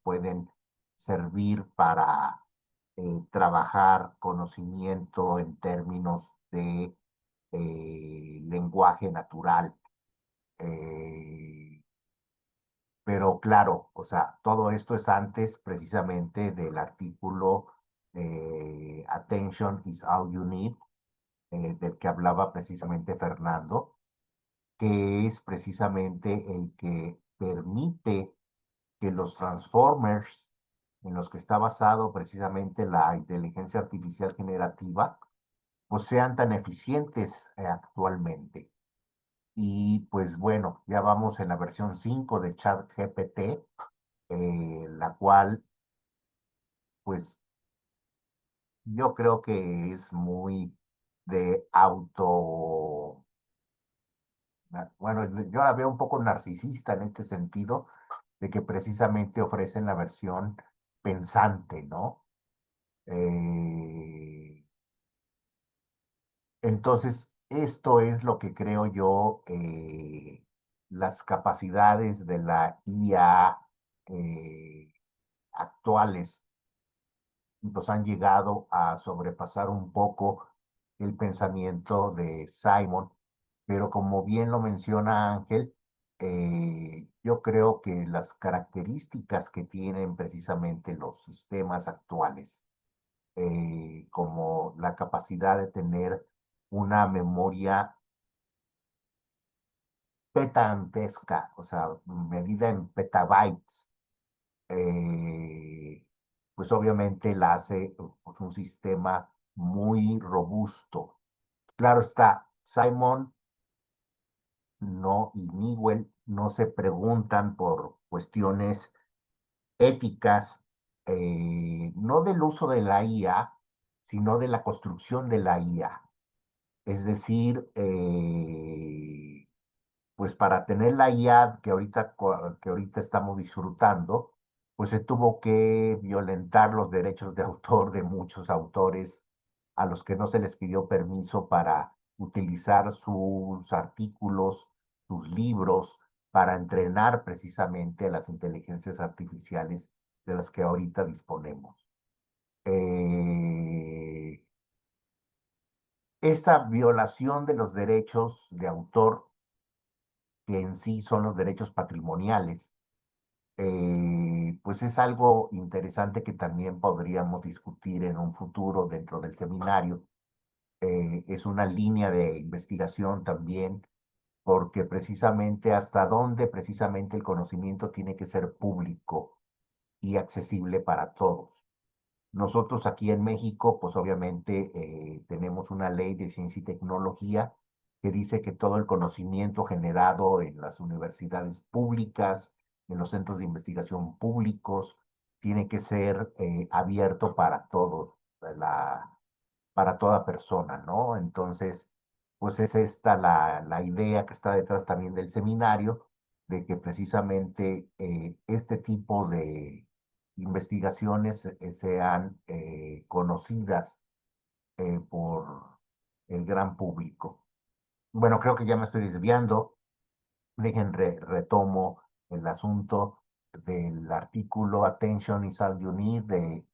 pueden servir para trabajar conocimiento en términos de lenguaje natural. Eh, Pero claro, o sea, todo esto es antes precisamente del artículo Attention is all you need, del que hablaba precisamente Fernando, que es precisamente el que permite que los transformers en los que está basado precisamente la inteligencia artificial generativa, pues sean tan eficientes actualmente. Y pues bueno, ya vamos en la versión 5 de ChatGPT, la cual, pues yo creo que es muy de bueno, yo la veo un poco narcisista en este sentido, de que precisamente ofrecen la versión pensante, ¿no? Eh, entonces, esto es lo que creo yo, las capacidades de la IA actuales pues han llegado a sobrepasar un poco el pensamiento de Simon, pero como bien lo menciona Ángel, yo creo que las características que tienen precisamente los sistemas actuales, como la capacidad de tener una memoria petantesca, o sea, medida en petabytes, eh, pues obviamente la hace pues, un sistema muy robusto. Claro está, Simon no y Newell no se preguntan por cuestiones éticas, no del uso de la IA, sino de la construcción de la IA. Es decir, pues para tener la IA que ahorita estamos disfrutando, pues se tuvo que violentar los derechos de autor de muchos autores a los que no se les pidió permiso para utilizar sus artículos, sus libros, para entrenar precisamente a las inteligencias artificiales de las que ahorita disponemos. Eh, esta violación de los derechos de autor, que en sí son los derechos patrimoniales, pues es algo interesante que también podríamos discutir en un futuro dentro del seminario. Es una línea de investigación también, porque precisamente hasta dónde precisamente el conocimiento tiene que ser público y accesible para todos. Nosotros aquí en México, pues obviamente tenemos una ley de ciencia y tecnología que dice que todo el conocimiento generado en las universidades públicas, en los centros de investigación públicos, tiene que ser abierto para todos, para toda persona, ¿no? Entonces, pues es esta la idea que está detrás también del seminario, de que precisamente este tipo de investigaciones sean conocidas por el gran público. Bueno, creo que ya me estoy desviando. Retomo el asunto del artículo Attention is all you need de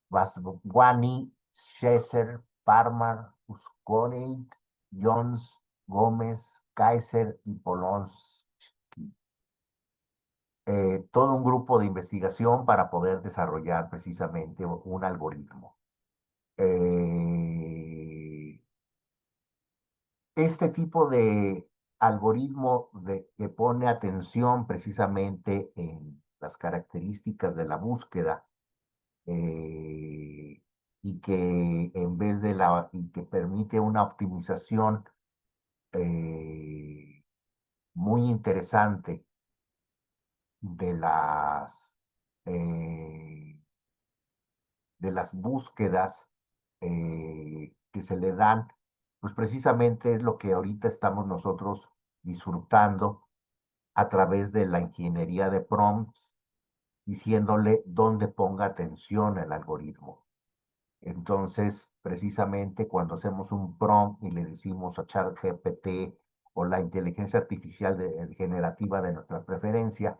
Vaswani, Scheser, Parmar, Uskoney, Jones, Gómez, Kaiser y Polonsky. Todo un grupo de investigación para poder desarrollar precisamente un algoritmo. Este tipo de algoritmo que pone atención precisamente en las características de la búsqueda, y que en vez de y que permite una optimización muy interesante de eh, de las búsquedas que se le dan, pues precisamente es lo que ahorita estamos nosotros disfrutando a través de la ingeniería de prompts, diciéndole dónde ponga atención el algoritmo. Entonces, precisamente cuando hacemos un prompt y le decimos a ChatGPT o la inteligencia artificial generativa de nuestra preferencia,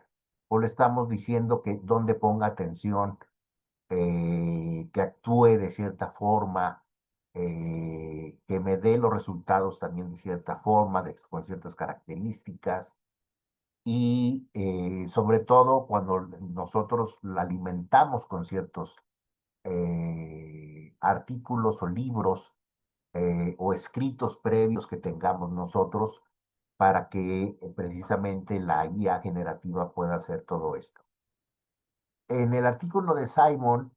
o le estamos diciendo que dónde ponga atención, que actúe de cierta forma, que me dé los resultados también de cierta forma, con ciertas características. Y sobre todo cuando nosotros la alimentamos con ciertos artículos o libros o escritos previos que tengamos nosotros para que precisamente la IA generativa pueda hacer todo esto. En el artículo de Simon,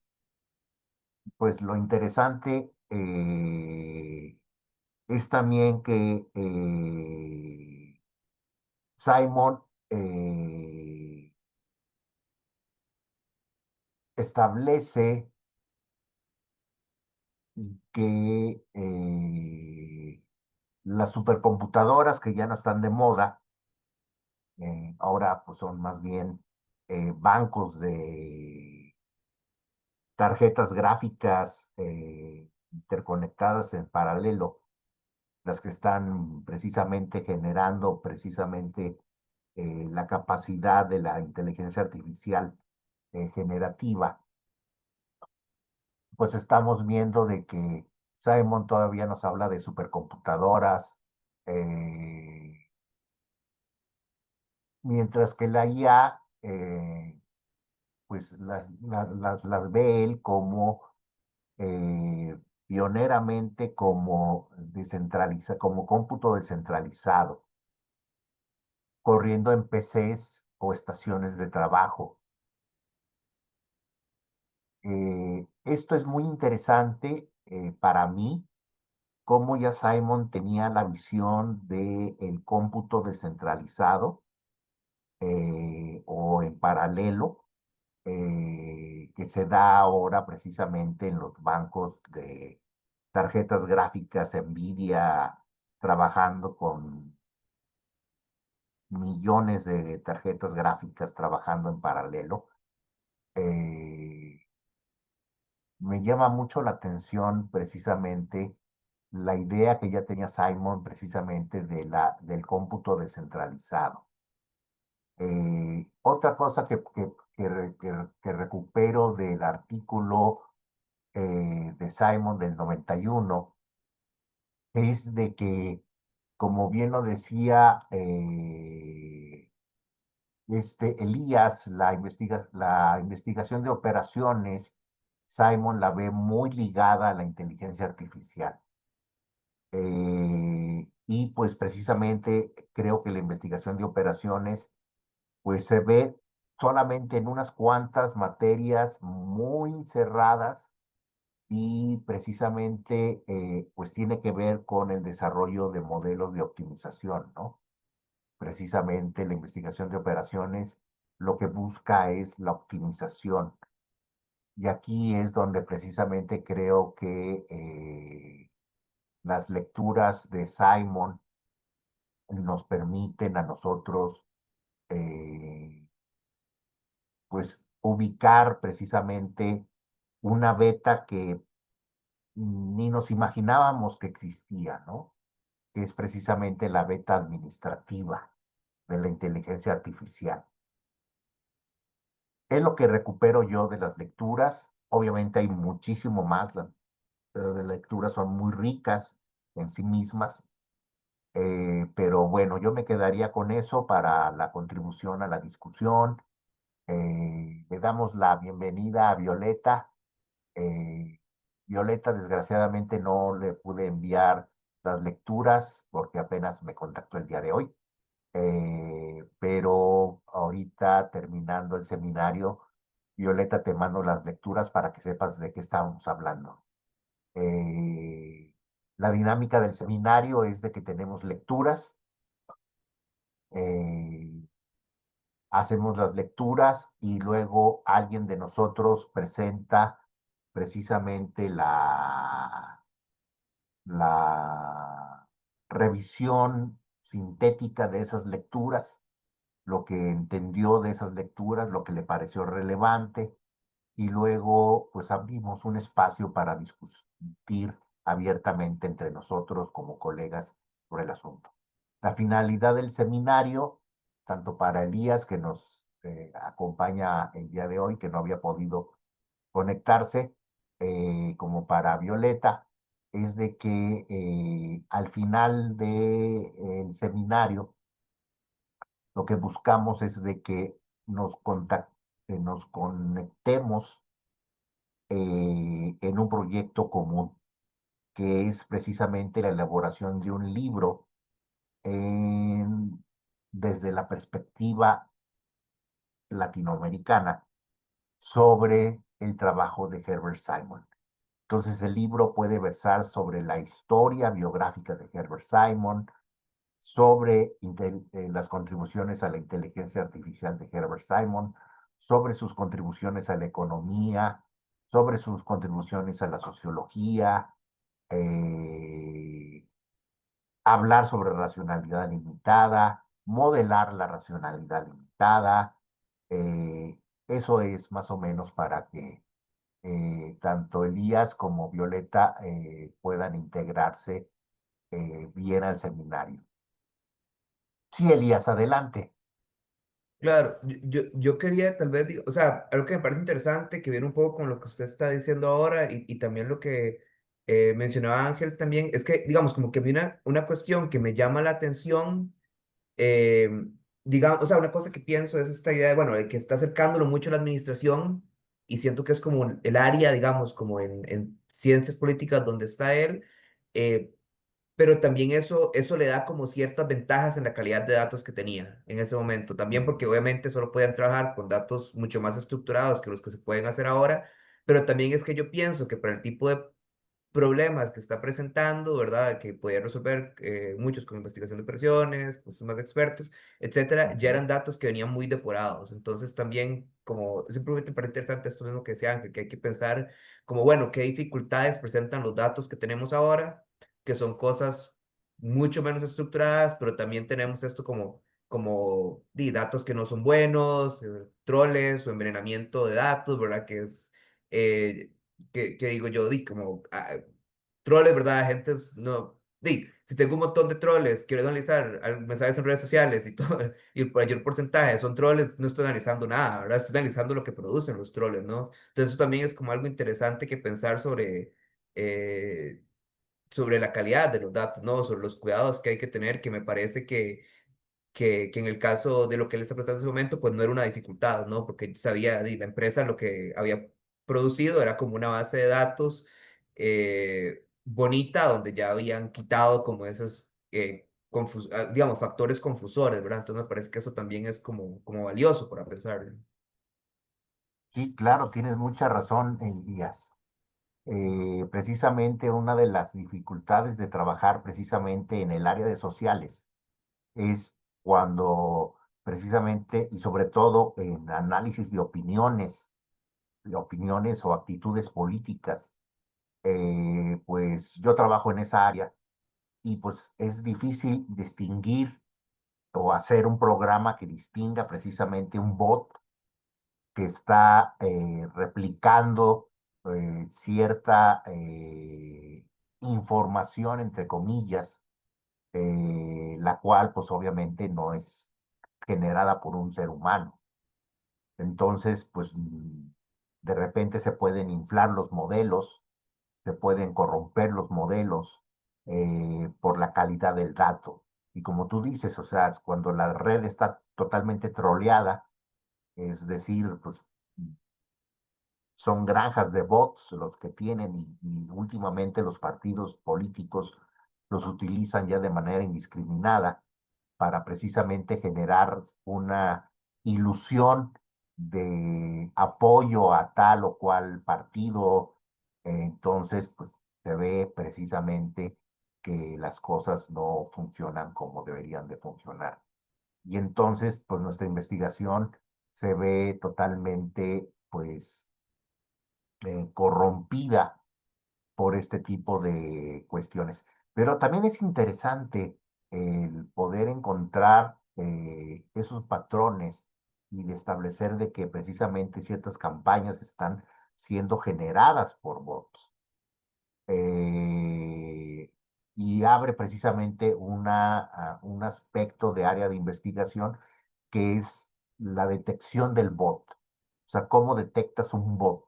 pues lo interesante es también que Simon establece que las supercomputadoras que ya no están de moda, ahora pues son más bien bancos de tarjetas gráficas interconectadas en paralelo, las que están precisamente generando precisamente la capacidad de la inteligencia artificial generativa. Pues estamos viendo de que Simon todavía nos habla de supercomputadoras, mientras que la IA, pues las ve él como pioneramente como como cómputo descentralizado, corriendo en PCs o estaciones de trabajo. Esto es muy interesante para mí, cómo ya Simon tenía la visión del cómputo descentralizado o en paralelo, que se da ahora precisamente en los bancos de tarjetas gráficas Nvidia, trabajando con millones de tarjetas gráficas trabajando en paralelo. Me llama mucho la atención precisamente la idea que ya tenía Simon precisamente del cómputo descentralizado. Otra cosa que recupero del artículo de Simon del 91 es de que, como bien lo decía Elías, la investigación de operaciones, Simon la ve muy ligada a la inteligencia artificial. Y pues precisamente creo que la investigación de operaciones pues se ve solamente en unas cuantas materias muy cerradas y precisamente pues tiene que ver con el desarrollo de modelos de optimización, ¿no? Precisamente la investigación de operaciones lo que busca es la optimización. Y aquí es donde precisamente creo que las lecturas de Simon nos permiten a nosotros eh, pues ubicar precisamente una beta que ni nos imaginábamos que existía, ¿no? Que es precisamente la beta administrativa de la inteligencia artificial. Es lo que recupero yo de las lecturas. Obviamente hay muchísimo más, las lecturas son muy ricas en sí mismas, pero bueno, yo me quedaría con eso para la contribución a la discusión. Le damos la bienvenida a Violeta. Eh, Violeta, desgraciadamente no le pude enviar las lecturas porque apenas me contactó el día de hoy. Pero ahorita terminando el seminario, Violeta, te mando las lecturas para que sepas de qué estábamos hablando. Eh, la dinámica del seminario es de que tenemos lecturas, eh, hacemos las lecturas y luego alguien de nosotros presenta precisamente la revisión sintética de esas lecturas, lo que entendió de esas lecturas, lo que le pareció relevante, y luego pues abrimos un espacio para discutir abiertamente entre nosotros como colegas sobre el asunto. La finalidad del seminario, tanto para Elías, que nos acompaña el día de hoy, que no había podido conectarse, como para Violeta, es de que al final del seminario lo que buscamos es de que nos conectemos en un proyecto común, que es precisamente la elaboración de un libro desde la perspectiva latinoamericana sobre el trabajo de Herbert Simon. Entonces el libro puede versar sobre la historia biográfica de Herbert Simon, sobre las contribuciones a la inteligencia artificial de Herbert Simon, sobre sus contribuciones a la economía, sobre sus contribuciones a la sociología, eh, hablar sobre racionalidad limitada, modelar la racionalidad limitada. eh, Eso es más o menos para que tanto Elías como Violeta puedan integrarse bien al seminario. Sí, Elías, adelante. Claro, yo quería tal vez, o sea, algo que me parece interesante, que viene un poco con lo que usted está diciendo ahora y también lo que mencionaba Ángel también, es que, digamos, como que viene una cuestión que me llama la atención, eh, digamos, o sea, una cosa que pienso es esta idea de, bueno, de que está acercándolo mucho a la administración y siento que es como el área, digamos, como en ciencias políticas donde está él. eh, pero también eso le da como ciertas ventajas en la calidad de datos que tenía en ese momento. También porque obviamente solo podían trabajar con datos mucho más estructurados que los que se pueden hacer ahora, pero también es que yo pienso que para el tipo de problemas que está presentando, ¿verdad? Que podía resolver muchos con investigación de operaciones, con sistemas de expertos, etcétera, ya eran datos que venían muy depurados. Entonces también, como simplemente para interesante esto mismo que decía Ángel, que hay que pensar como, bueno, qué dificultades presentan los datos que tenemos ahora, que son cosas mucho menos estructuradas, pero también tenemos esto como datos que no son buenos, troles o envenenamiento de datos, ¿verdad? Que es... que digo yo, como troles, ¿verdad? Gente, no, si tengo un montón de troles, quiero analizar mensajes en redes sociales y todo, y el mayor porcentaje son troles, no estoy analizando nada, ¿verdad? Estoy analizando lo que producen los troles, ¿no? Entonces eso también es como algo interesante que pensar eh, sobre la calidad de los datos, ¿no? Sobre los cuidados que hay que tener, que me parece que en el caso de lo que él está tratando en ese momento, pues no era una dificultad, ¿no? Porque sabía, la empresa lo que había producido era como una base de datos bonita, donde ya habían quitado como esos, digamos, factores confusores, ¿verdad? Entonces me parece que eso también es como valioso para pensar. Sí, claro, tienes mucha razón, Elías. Precisamente una de las dificultades de trabajar precisamente en el área de sociales es cuando precisamente y sobre todo en análisis de opiniones o actitudes políticas, pues yo trabajo en esa área y pues es difícil distinguir o hacer un programa que distinga precisamente un bot que está replicando cierta información, entre comillas, la cual pues obviamente no es generada por un ser humano. Entonces, pues de repente se pueden inflar los modelos, se pueden corromper los modelos por la calidad del dato. Y como tú dices, o sea, cuando la red está totalmente troleada, es decir, pues son granjas de bots los que tienen y últimamente los partidos políticos los utilizan ya de manera indiscriminada para precisamente generar una ilusión de apoyo a tal o cual partido. Entonces, pues se ve precisamente que las cosas no funcionan como deberían de funcionar. Y entonces, pues nuestra investigación se ve totalmente, pues, corrompida por este tipo de cuestiones. Pero también es interesante el poder encontrar esos patrones y de establecer de que precisamente ciertas campañas están siendo generadas por bots. Eh, y abre precisamente un aspecto de área de investigación que es la detección del bot. O sea, cómo detectas un bot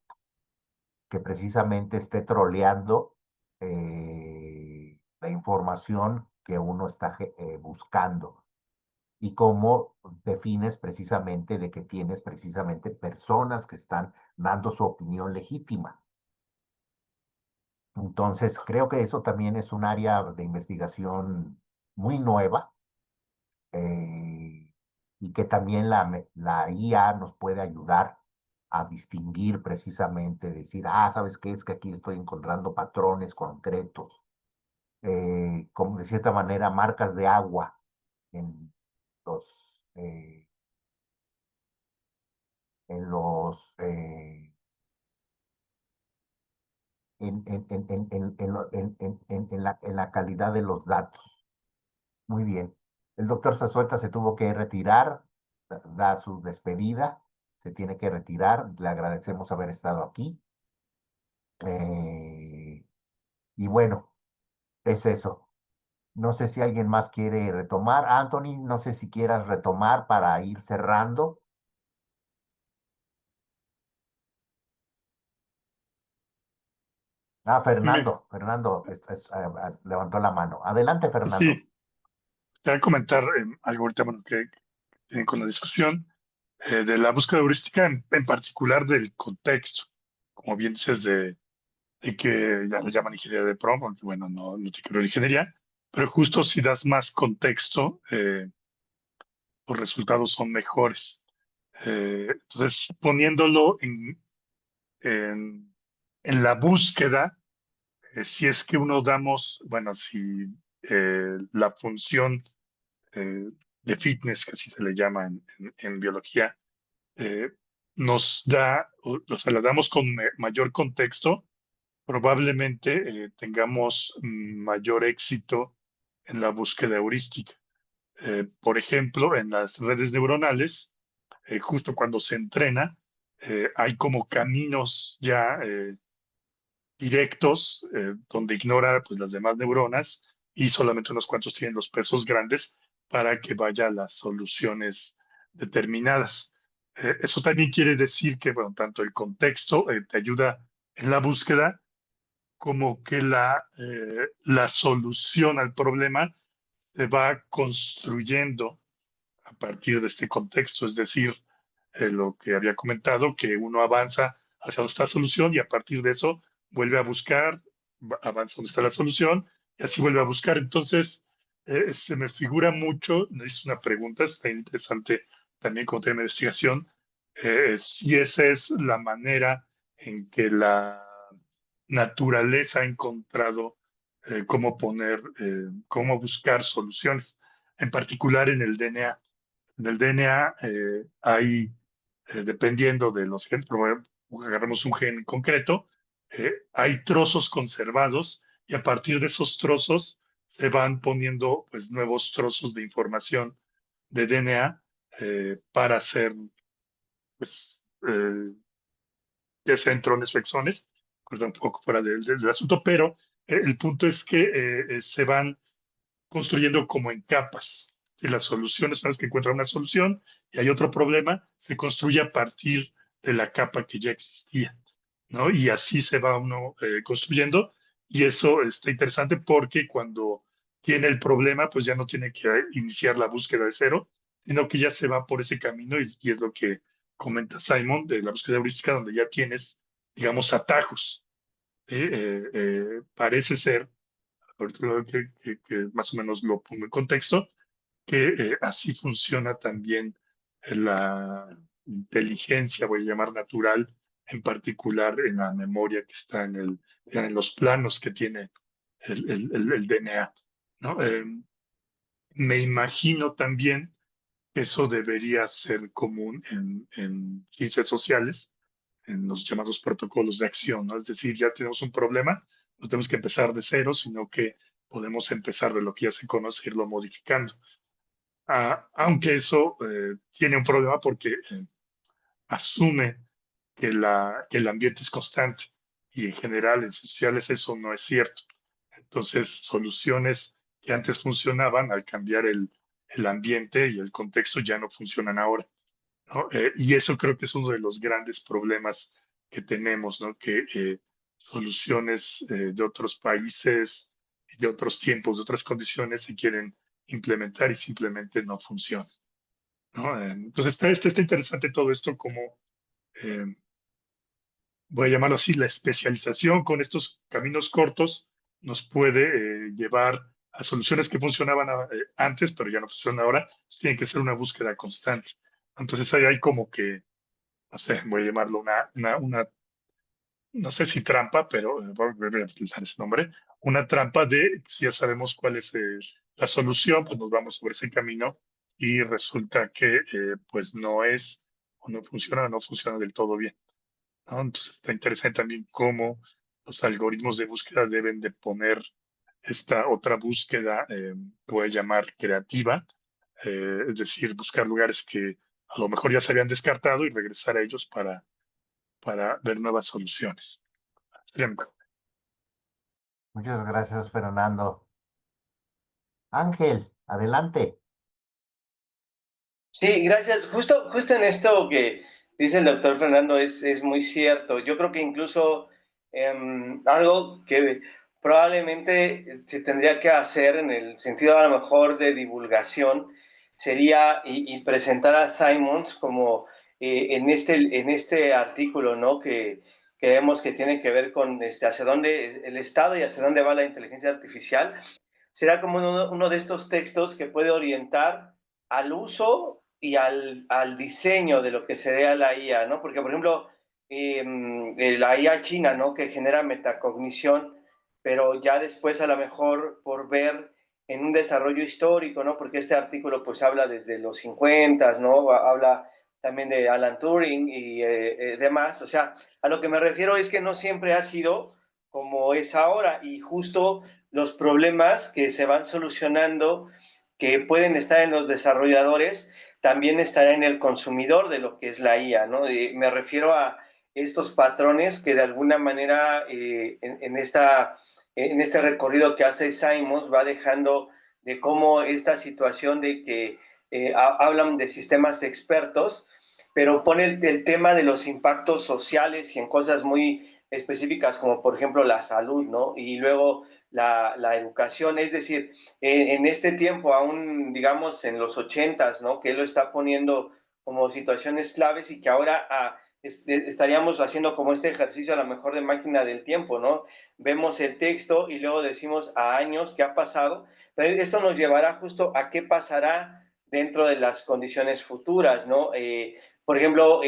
que precisamente esté troleando la información que uno está buscando y cómo defines precisamente de que tienes precisamente personas que están dando su opinión legítima. Entonces, creo que eso también es un área de investigación muy nueva y que también la IA nos puede ayudar a distinguir precisamente, decir, ¿sabes qué? Es que aquí estoy encontrando patrones concretos, como de cierta manera marcas de agua en los, eh, en los, en la calidad de los datos. Muy bien. El doctor Zazueta se tuvo que retirar, da su despedida, se tiene que retirar. Le agradecemos haber estado aquí. Eh, y bueno, es eso. No sé si alguien más quiere retomar. Anthony, no sé si quieras retomar para ir cerrando. Me- Fernando levantó la mano. Adelante, Fernando. sí, te voy a comentar algo ahorita bueno, que tienen con la discusión de la búsqueda heurística, en particular del contexto, como bien dices, de que ya le llaman ingeniería de prompt, aunque bueno, no te quiero ingeniería, pero justo si das más contexto, los resultados son mejores. Entonces, poniéndolo en la búsqueda, si es que uno damos, bueno, si la función eh, de fitness, que así se le llama en biología, eh, nos da, o sea, la damos con mayor contexto, probablemente tengamos mayor éxito en la búsqueda heurística. Por ejemplo, en las redes neuronales, justo cuando se entrena, hay como caminos ya directos donde ignora pues, las demás neuronas y solamente unos cuantos tienen los pesos grandes para que vaya a las soluciones determinadas. Eso también quiere decir que, bueno, tanto el contexto te ayuda en la búsqueda, como que la solución al problema se va construyendo a partir de este contexto, es decir, lo que había comentado, que uno avanza hacia donde está la solución y a partir de eso vuelve a buscar, avanza donde está la solución y así vuelve a buscar. Entonces, se me figura mucho, es una pregunta, está interesante también como tema de investigación, si esa es la manera en que la naturaleza ha encontrado cómo buscar soluciones, en particular en el DNA. En el DNA hay, dependiendo de los genes, agarramos un gen concreto, hay trozos conservados y a partir de esos trozos se van poniendo pues, nuevos trozos de información de DNA para hacer, pues, ya sea en trones o exones, pues un poco fuera del asunto, pero el punto es que se van construyendo como en capas. Y las soluciones, una vez que encuentran una solución y hay otro problema, se construye a partir de la capa que ya existía, ¿no? Y así se va uno construyendo. Y eso está interesante porque cuando tiene el problema, pues ya no tiene que iniciar la búsqueda de cero, sino que ya se va por ese camino y es lo que comenta Simon de la búsqueda heurística, donde ya tienes, digamos, atajos. Parece ser, ahorita que más o menos lo pongo en contexto, que así funciona también la inteligencia, voy a llamar natural, en particular en la memoria que está en los planos que tiene el DNA, ¿no? Me imagino también que eso debería ser común en ciencias sociales, en los llamados protocolos de acción, ¿no? Es decir, ya tenemos un problema, no tenemos que empezar de cero, sino que podemos empezar de lo que ya se conoce, irlo modificando. Aunque eso tiene un problema porque asume que el ambiente es constante y en general en sociales eso no es cierto. Entonces, soluciones que antes funcionaban al cambiar el ambiente y el contexto ya no funcionan ahora, ¿no? Y eso creo que es uno de los grandes problemas que tenemos, ¿no? Que soluciones de otros países, de otros tiempos, de otras condiciones se quieren implementar y simplemente no funcionan, ¿no? Entonces está interesante todo esto como, eh, voy a llamarlo así, la especialización con estos caminos cortos nos puede llevar a soluciones que funcionaban antes, pero ya no funcionan ahora. Tiene que ser una búsqueda constante. Entonces ahí hay como que, no sé, voy a llamarlo no sé si trampa, pero voy a utilizar ese nombre, una trampa de si ya sabemos cuál es la solución, pues nos vamos sobre ese camino y resulta que pues no es o no funciona del todo bien, ¿no? Entonces está interesante también cómo los algoritmos de búsqueda deben de poner esta otra búsqueda, voy a llamar creativa, es decir, buscar lugares que a lo mejor ya se habían descartado y regresar a ellos para ver nuevas soluciones. Bien. Muchas gracias, Fernando. Ángel, adelante. Sí, gracias. Justo en esto que dice el doctor Fernando es muy cierto. Yo creo que incluso algo que probablemente se tendría que hacer en el sentido a lo mejor de divulgación sería y presentar a Simons como en este artículo, ¿no? Que vemos que tiene que ver con hacia dónde el Estado y hacia dónde va la inteligencia artificial. Será como uno de estos textos que puede orientar al uso y al diseño de lo que sería la IA, ¿no? Porque, por ejemplo, la IA china, ¿no? Que genera metacognición, pero ya después a lo mejor por ver en un desarrollo histórico, ¿no? Porque este artículo pues habla desde los 50, ¿no? Habla también de Alan Turing y demás. O sea, a lo que me refiero es que no siempre ha sido como es ahora y justo los problemas que se van solucionando que pueden estar en los desarrolladores, también estará en el consumidor de lo que es la IA, ¿no? Me refiero a estos patrones que de alguna manera en este recorrido que hace Simons va dejando de cómo esta situación de que hablan de sistemas expertos, pero pone el tema de los impactos sociales y en cosas muy específicas como por ejemplo la salud, ¿no? Y luego la educación, es decir, en este tiempo, aún digamos en los 80s, ¿no? Que él lo está poniendo como situaciones claves y que ahora estaríamos haciendo como este ejercicio a lo mejor de máquina del tiempo, ¿no? Vemos el texto y luego decimos a años qué ha pasado, pero esto nos llevará justo a qué pasará dentro de las condiciones futuras, ¿no? Por ejemplo,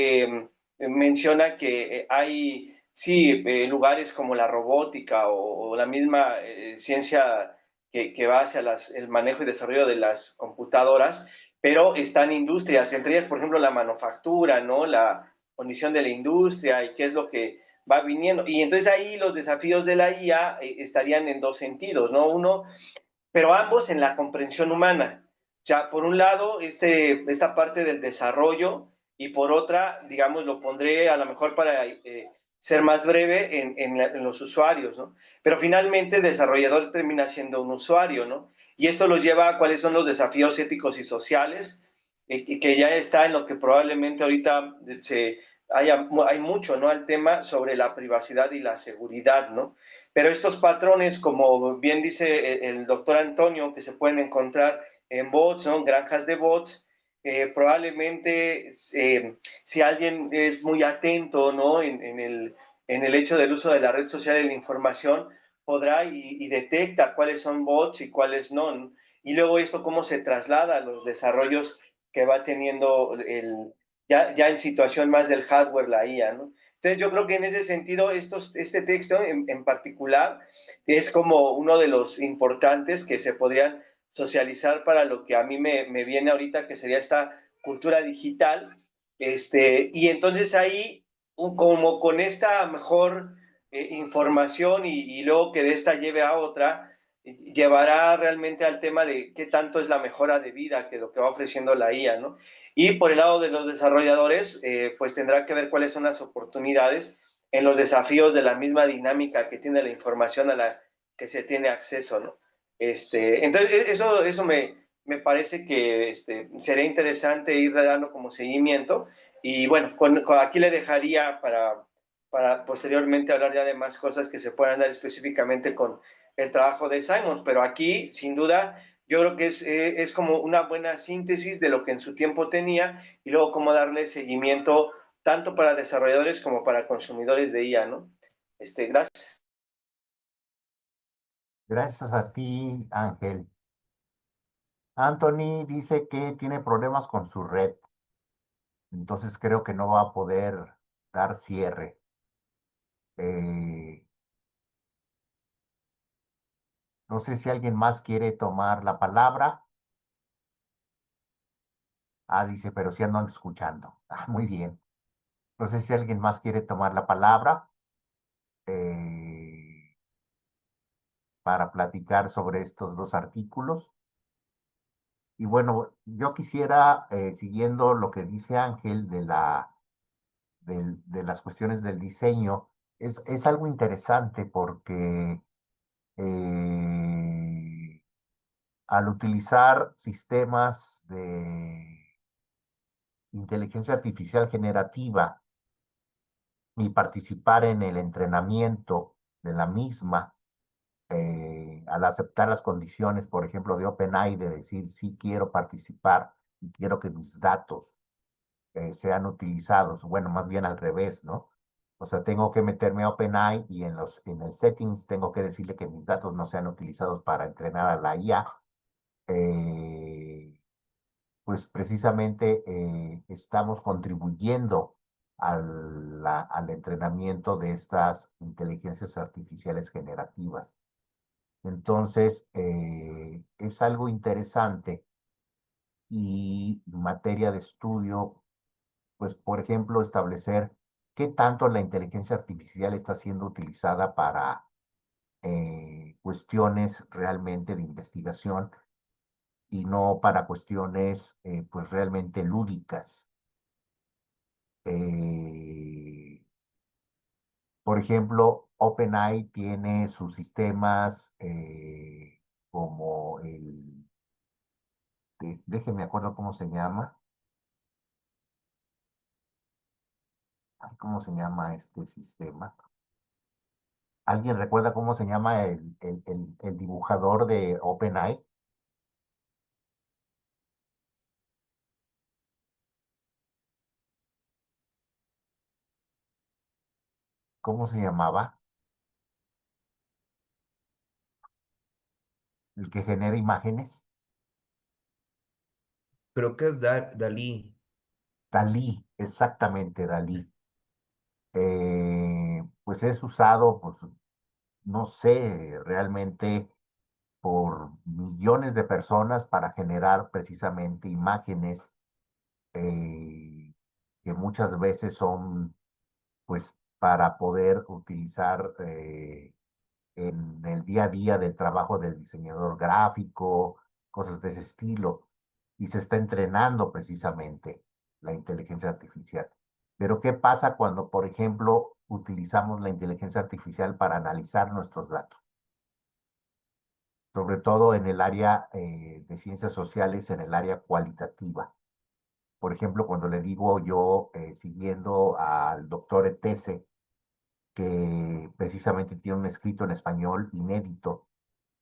menciona que hay, sí, lugares como la robótica o la misma ciencia que va hacia el manejo y desarrollo de las computadoras, pero están industrias, entre ellas, por ejemplo, la manufactura, ¿no? La condición de la industria y qué es lo que va viniendo. Y entonces ahí los desafíos de la IA estarían en dos sentidos, ¿no? Uno, pero ambos en la comprensión humana. O sea, por un lado, esta parte del desarrollo y por otra, digamos, lo pondré a lo mejor para ser más breve en los usuarios, ¿no? Pero finalmente el desarrollador termina siendo un usuario, ¿no? Y esto los lleva a cuáles son los desafíos éticos y sociales, y que ya está en lo que probablemente ahorita hay mucho, ¿no? Al tema sobre la privacidad y la seguridad, ¿no? Pero estos patrones, como bien dice el doctor Antonio, que se pueden encontrar en bots, ¿no? Granjas de bots, probablemente si alguien es muy atento, ¿no? En el hecho del uso de la red social y la información, podrá y detecta cuáles son bots y cuáles no. Y luego esto cómo se traslada a los desarrollos que va teniendo ya en situación más del hardware, la IA, ¿no? Entonces yo creo que en ese sentido este texto en particular es como uno de los importantes que se podrían socializar para lo que a mí me viene ahorita, que sería esta cultura digital. Y entonces ahí, como con esta mejor información y luego que de esta lleve a otra, llevará realmente al tema de qué tanto es la mejora de vida que lo que va ofreciendo la IA, ¿no? Y por el lado de los desarrolladores, pues tendrá que ver cuáles son las oportunidades en los desafíos de la misma dinámica que tiene la información a la que se tiene acceso, ¿no? Entonces, eso me parece que sería interesante ir dando como seguimiento. Y bueno, aquí le dejaría para posteriormente hablar ya de más cosas que se puedan dar específicamente con el trabajo de Simons. Pero aquí, sin duda, yo creo que es como una buena síntesis de lo que en su tiempo tenía y luego cómo darle seguimiento tanto para desarrolladores como para consumidores de IA, ¿no? Gracias. Gracias a ti, Ángel. Anthony dice que tiene problemas con su red, entonces creo que no va a poder dar cierre. Eh, no sé si alguien más quiere tomar la palabra. Ah, dice, pero sí andan escuchando. Ah, muy bien. No sé si alguien más quiere tomar la palabra eh, para platicar sobre estos dos artículos. Y bueno, yo quisiera, siguiendo lo que dice Ángel de las cuestiones del diseño, es algo interesante porque al utilizar sistemas de inteligencia artificial generativa y participar en el entrenamiento de la misma, al aceptar las condiciones, por ejemplo, de OpenAI, de decir, sí quiero participar y quiero que mis datos sean utilizados, bueno, más bien al revés, ¿no? O sea, tengo que meterme a OpenAI y en el settings tengo que decirle que mis datos no sean utilizados para entrenar a la IA. Eh, pues precisamente estamos contribuyendo al entrenamiento de estas inteligencias artificiales generativas. Entonces, es algo interesante y materia de estudio, pues, por ejemplo, establecer qué tanto la inteligencia artificial está siendo utilizada para cuestiones realmente de investigación y no para cuestiones, pues, realmente lúdicas. Eh, por ejemplo, OpenAI tiene sus sistemas como déjenme acuerdo cómo se llama. Ay, ¿cómo se llama este sistema? ¿Alguien recuerda cómo se llama el dibujador de OpenAI? ¿Cómo se llamaba? El que genera imágenes. Creo que es Dalí. Dalí, exactamente, Dalí. Pues es usado, pues no sé, realmente por millones de personas para generar precisamente imágenes que muchas veces son, pues, para poder utilizar en el día a día del trabajo del diseñador gráfico, cosas de ese estilo, y se está entrenando precisamente la inteligencia artificial. Pero ¿qué pasa cuando, por ejemplo, utilizamos la inteligencia artificial para analizar nuestros datos? Sobre todo en el área de ciencias sociales, en el área cualitativa. Por ejemplo, cuando le digo yo, siguiendo al doctor Etese, que precisamente tiene un escrito en español inédito,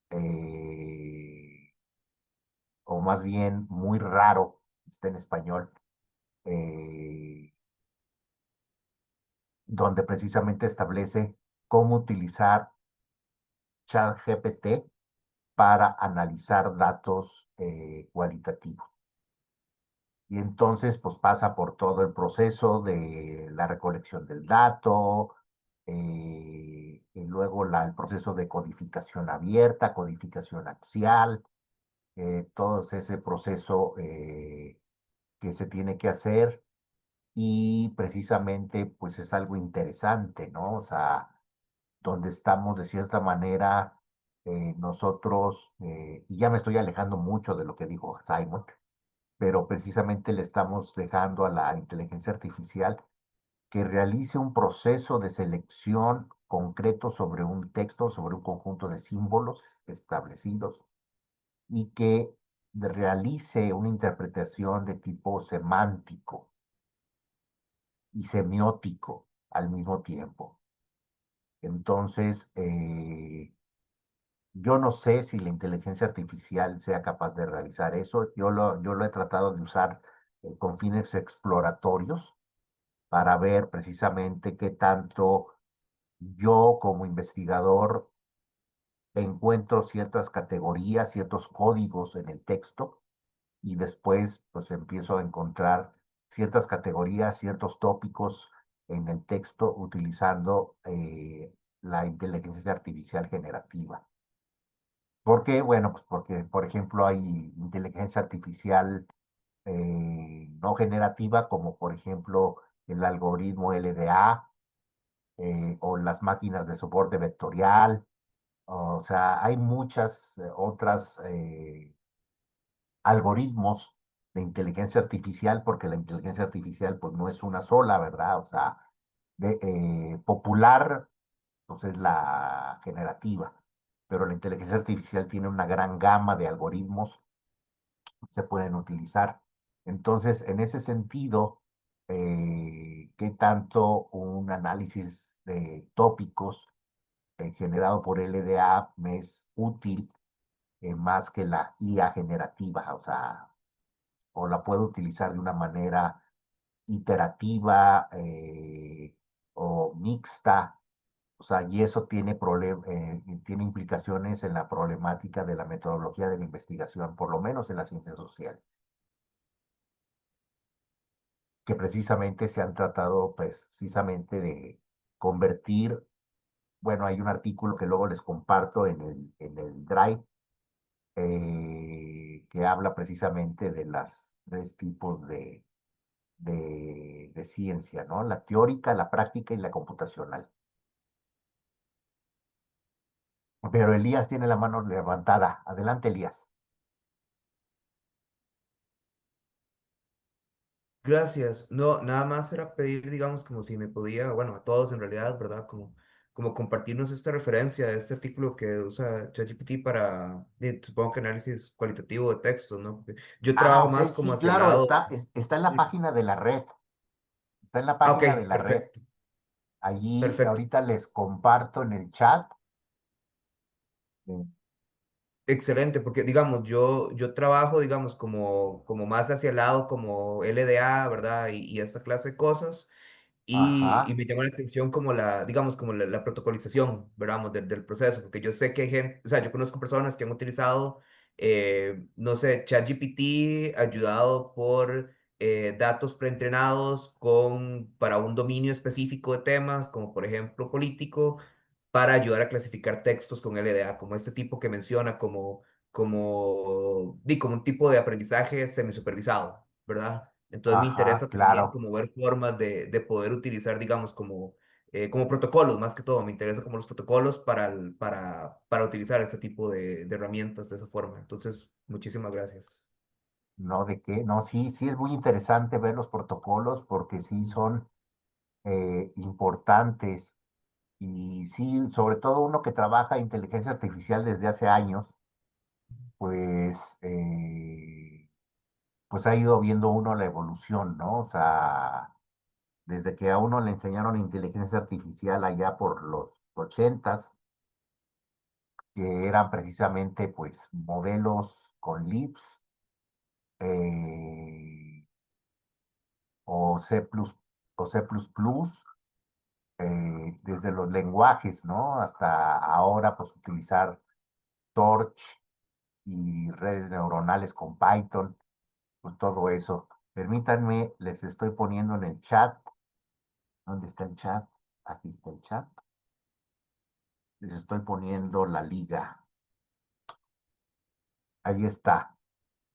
eh, o más bien muy raro, está en español, eh, donde precisamente establece cómo utilizar ChatGPT para analizar datos cualitativos. Y entonces, pues pasa por todo el proceso de la recolección del dato, y luego el proceso de codificación abierta, codificación axial, todo ese proceso que se tiene que hacer y precisamente pues es algo interesante, ¿no? O sea, donde estamos de cierta manera nosotros, y ya me estoy alejando mucho de lo que dijo Simon, pero precisamente le estamos dejando a la inteligencia artificial que realice un proceso de selección concreto sobre un texto, sobre un conjunto de símbolos establecidos y que realice una interpretación de tipo semántico y semiótico al mismo tiempo. Entonces, yo no sé si la inteligencia artificial sea capaz de realizar eso. Yo lo he tratado de usar con fines exploratorios para ver precisamente qué tanto yo como investigador encuentro ciertas categorías, ciertos códigos en el texto y después pues empiezo a encontrar ciertas categorías, ciertos tópicos en el texto utilizando la inteligencia artificial generativa. ¿Por qué? Bueno, pues porque, por ejemplo, hay inteligencia artificial no generativa, como por ejemplo el algoritmo LDA o las máquinas de soporte vectorial. O sea, hay muchas otras algoritmos de inteligencia artificial, porque la inteligencia artificial pues no es una sola, ¿verdad? O sea, popular pues es la generativa, pero la inteligencia artificial tiene una gran gama de algoritmos que se pueden utilizar. Entonces, en ese sentido, ¿qué tanto un análisis de tópicos generado por LDA me es útil más que la IA generativa? O sea, o la puedo utilizar de una manera iterativa o mixta, o sea, y eso tiene implicaciones en la problemática de la metodología de la investigación, por lo menos en las ciencias sociales, que precisamente se han tratado precisamente de convertir, bueno, hay un artículo que luego les comparto en el Drive, que habla precisamente de las tres tipos de ciencia, ¿no? La teórica, la práctica y la computacional. Pero Elías tiene la mano levantada. Adelante, Elías. Gracias. No, nada más era pedir, digamos, como si me podía, bueno, a todos en realidad, ¿verdad? Como compartirnos esta referencia de este artículo que usa ChatGPT para, supongo que análisis cualitativo de textos, ¿no? Porque yo Ah, trabajo ok, más como sí, hacia el claro, lado. está en la Sí. página de la red. Está en la Ah, ok, página de la red. perfecto. Allí Perfecto. ahorita les comparto en el chat. Excelente, porque digamos, yo trabajo, digamos, como más hacia el lado, como LDA, ¿verdad? Y esta clase de cosas. Y Ajá, me llama la atención como digamos, como la protocolización, ¿verdad? Del proceso, porque yo sé que hay gente, o sea, yo conozco personas que han utilizado, no sé, ChatGPT ayudado por datos preentrenados para un dominio específico de temas, como por ejemplo político, para ayudar a clasificar textos con LDA, como este tipo que menciona, como un tipo de aprendizaje semisupervisado, ¿verdad? Entonces me ajá, interesa también claro. como ver formas de poder utilizar, digamos, como protocolos, más que todo. Me interesa como los protocolos para utilizar este tipo de herramientas de esa forma. Entonces, muchísimas gracias. No, ¿de qué? No, sí, sí es muy interesante ver los protocolos porque sí son importantes. Y sí, sobre todo uno que trabaja inteligencia artificial desde hace años, pues, pues ha ido viendo uno la evolución, ¿no? O sea, desde que a uno le enseñaron inteligencia artificial allá por los ochentas, que eran precisamente pues modelos con LIPS eh, o C++, desde los lenguajes, ¿no? Hasta ahora pues utilizar Torch y redes neuronales con Python, pues todo eso. Permítanme, les estoy poniendo en el chat. ¿Dónde está el chat? Aquí está el chat. Les estoy poniendo la liga. Ahí está.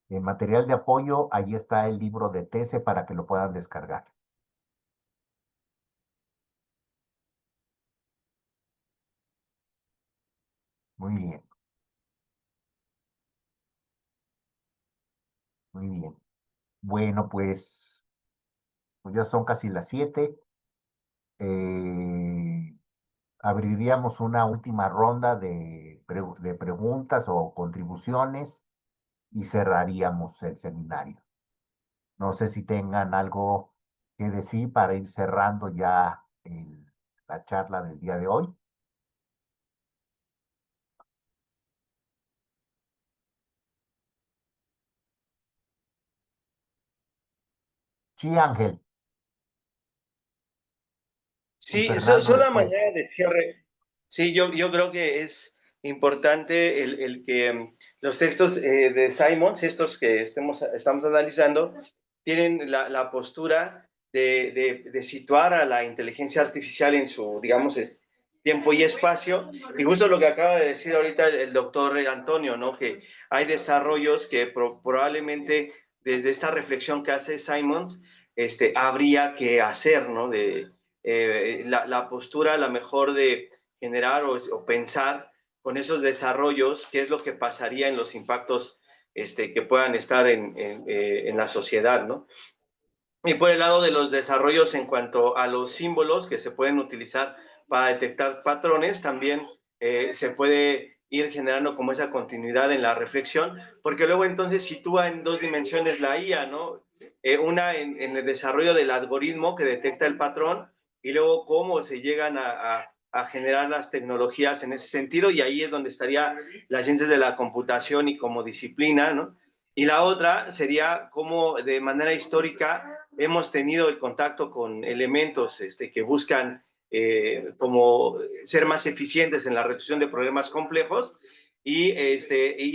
En material de apoyo, ahí está el libro de TESE para que lo puedan descargar. Muy bien, muy bien. Bueno, pues ya son casi las 7. Eh, abriríamos una última ronda de preguntas o contribuciones y cerraríamos el seminario. No sé si tengan algo que decir para ir cerrando ya la charla del día de hoy. Sí, Ángel y Sí, Fernando solo a después. manera de cierre. Sí, yo creo que es importante el que los textos de Simons, estos que estamos analizando, tienen la postura de situar a la inteligencia artificial en su, digamos, tiempo y espacio. Y justo lo que acaba de decir ahorita el doctor Antonio, ¿no? Que hay desarrollos que probablemente desde esta reflexión que hace Simons, habría que hacer, ¿no? La postura a la mejor de generar o pensar con esos desarrollos qué es lo que pasaría en los impactos que puedan estar en la sociedad, ¿no? Y por el lado de los desarrollos en cuanto a los símbolos que se pueden utilizar para detectar patrones, también se puede ir generando como esa continuidad en la reflexión, porque luego entonces sitúa en dos dimensiones la IA, ¿no? Una en el desarrollo del algoritmo que detecta el patrón y luego cómo se llegan a generar las tecnologías en ese sentido, y ahí es donde estaría las ciencias de la computación y como disciplina, ¿no? Y la otra sería cómo de manera histórica hemos tenido el contacto con elementos que buscan como ser más eficientes en la resolución de problemas complejos y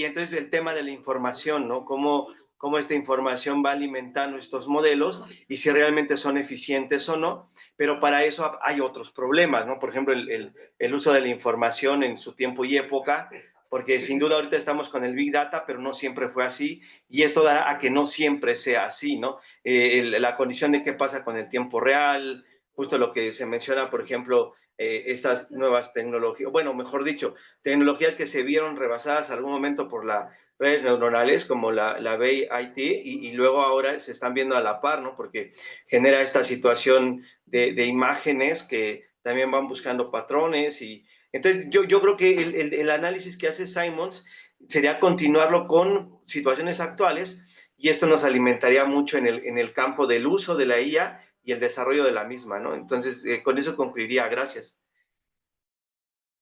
entonces el tema de la información, ¿no? Cómo esta información va alimentando estos modelos y si realmente son eficientes o no, pero para eso hay otros problemas, ¿no? Por ejemplo, el uso de la información en su tiempo y época, porque sin duda ahorita estamos con el Big Data, pero no siempre fue así, y esto dará a que no siempre sea así, ¿no? La condición de qué pasa con el tiempo real, justo lo que se menciona, por ejemplo, estas nuevas tecnologías, bueno, mejor dicho, tecnologías que se vieron rebasadas en algún momento por las redes neuronales como la BAIT y luego ahora se están viendo a la par, ¿no? Porque genera esta situación de imágenes que también van buscando patrones y entonces yo creo que el análisis que hace Simons sería continuarlo con situaciones actuales y esto nos alimentaría mucho en el campo del uso de la IA y el desarrollo de la misma, ¿no? Entonces, con eso concluiría. Gracias.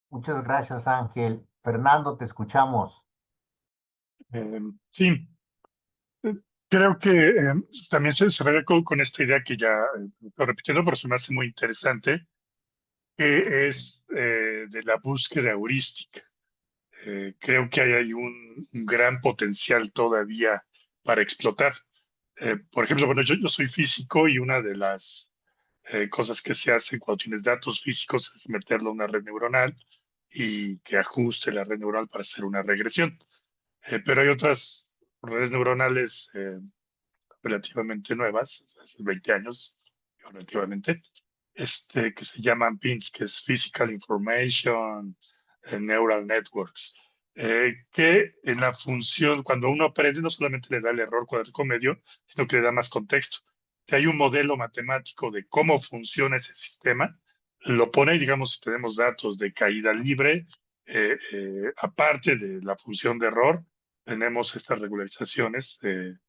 Muchas gracias, Ángel. Fernando, te escuchamos. Sí, creo que también se ve con esta idea que ya lo repitiendo, pero se me hace muy interesante, que es de la búsqueda heurística. Creo que hay un gran potencial todavía para explotar. Por ejemplo, bueno, yo soy físico y una de las cosas que se hacen cuando tienes datos físicos es meterlo a una red neuronal y que ajuste la red neuronal para hacer una regresión. Pero hay otras redes neuronales relativamente nuevas, hace 20 años, relativamente, que se llaman PINS, que es Physical Information Neural Networks, que en la función, cuando uno aprende, no solamente le da el error cuadrático medio, sino que le da más contexto. Si hay un modelo matemático de cómo funciona ese sistema, lo pone y, digamos, si tenemos datos de caída libre, aparte de la función de error, tenemos estas regularizaciones L1,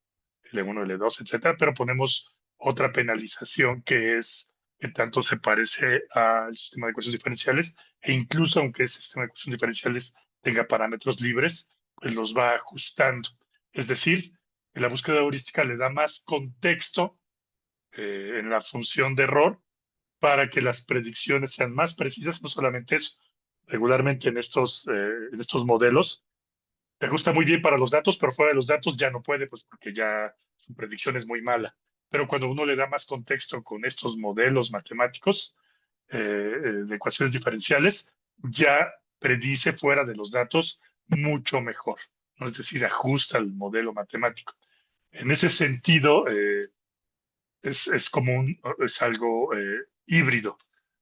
L2, etcétera, pero ponemos otra penalización que es que tanto se parece al sistema de ecuaciones diferenciales e incluso aunque ese sistema de ecuaciones diferenciales tenga parámetros libres, pues los va ajustando. Es decir, que la búsqueda heurística le da más contexto en la función de error para que las predicciones sean más precisas, no solamente eso. Regularmente en estos modelos te gusta muy bien para los datos, pero fuera de los datos ya no puede, pues porque ya su predicción es muy mala. Pero cuando uno le da más contexto con estos modelos matemáticos de ecuaciones diferenciales, ya predice fuera de los datos mucho mejor, ¿no? Es decir, ajusta el modelo matemático. En ese sentido, es algo híbrido.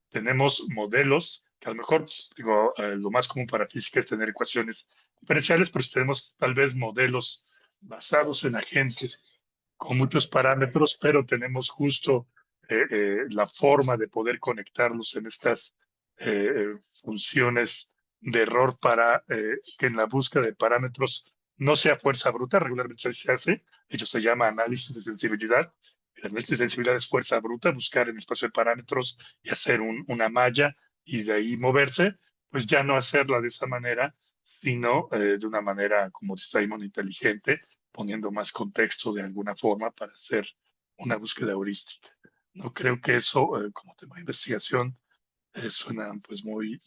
Tenemos modelos que a lo mejor, digo, lo más común para física es tener ecuaciones diferenciales, pero si tenemos tal vez modelos basados en agentes con muchos parámetros, pero tenemos justo la forma de poder conectarlos en estas funciones de error para que en la búsqueda de parámetros no sea fuerza bruta, regularmente se hace, ello se llama análisis de sensibilidad. El análisis de sensibilidad es fuerza bruta, buscar en el espacio de parámetros y hacer una malla y de ahí moverse, pues ya no hacerla de esa manera, sino de una manera como de Simon inteligente, poniendo más contexto de alguna forma para hacer una búsqueda heurística. No creo que eso, como tema de investigación, suena pues muy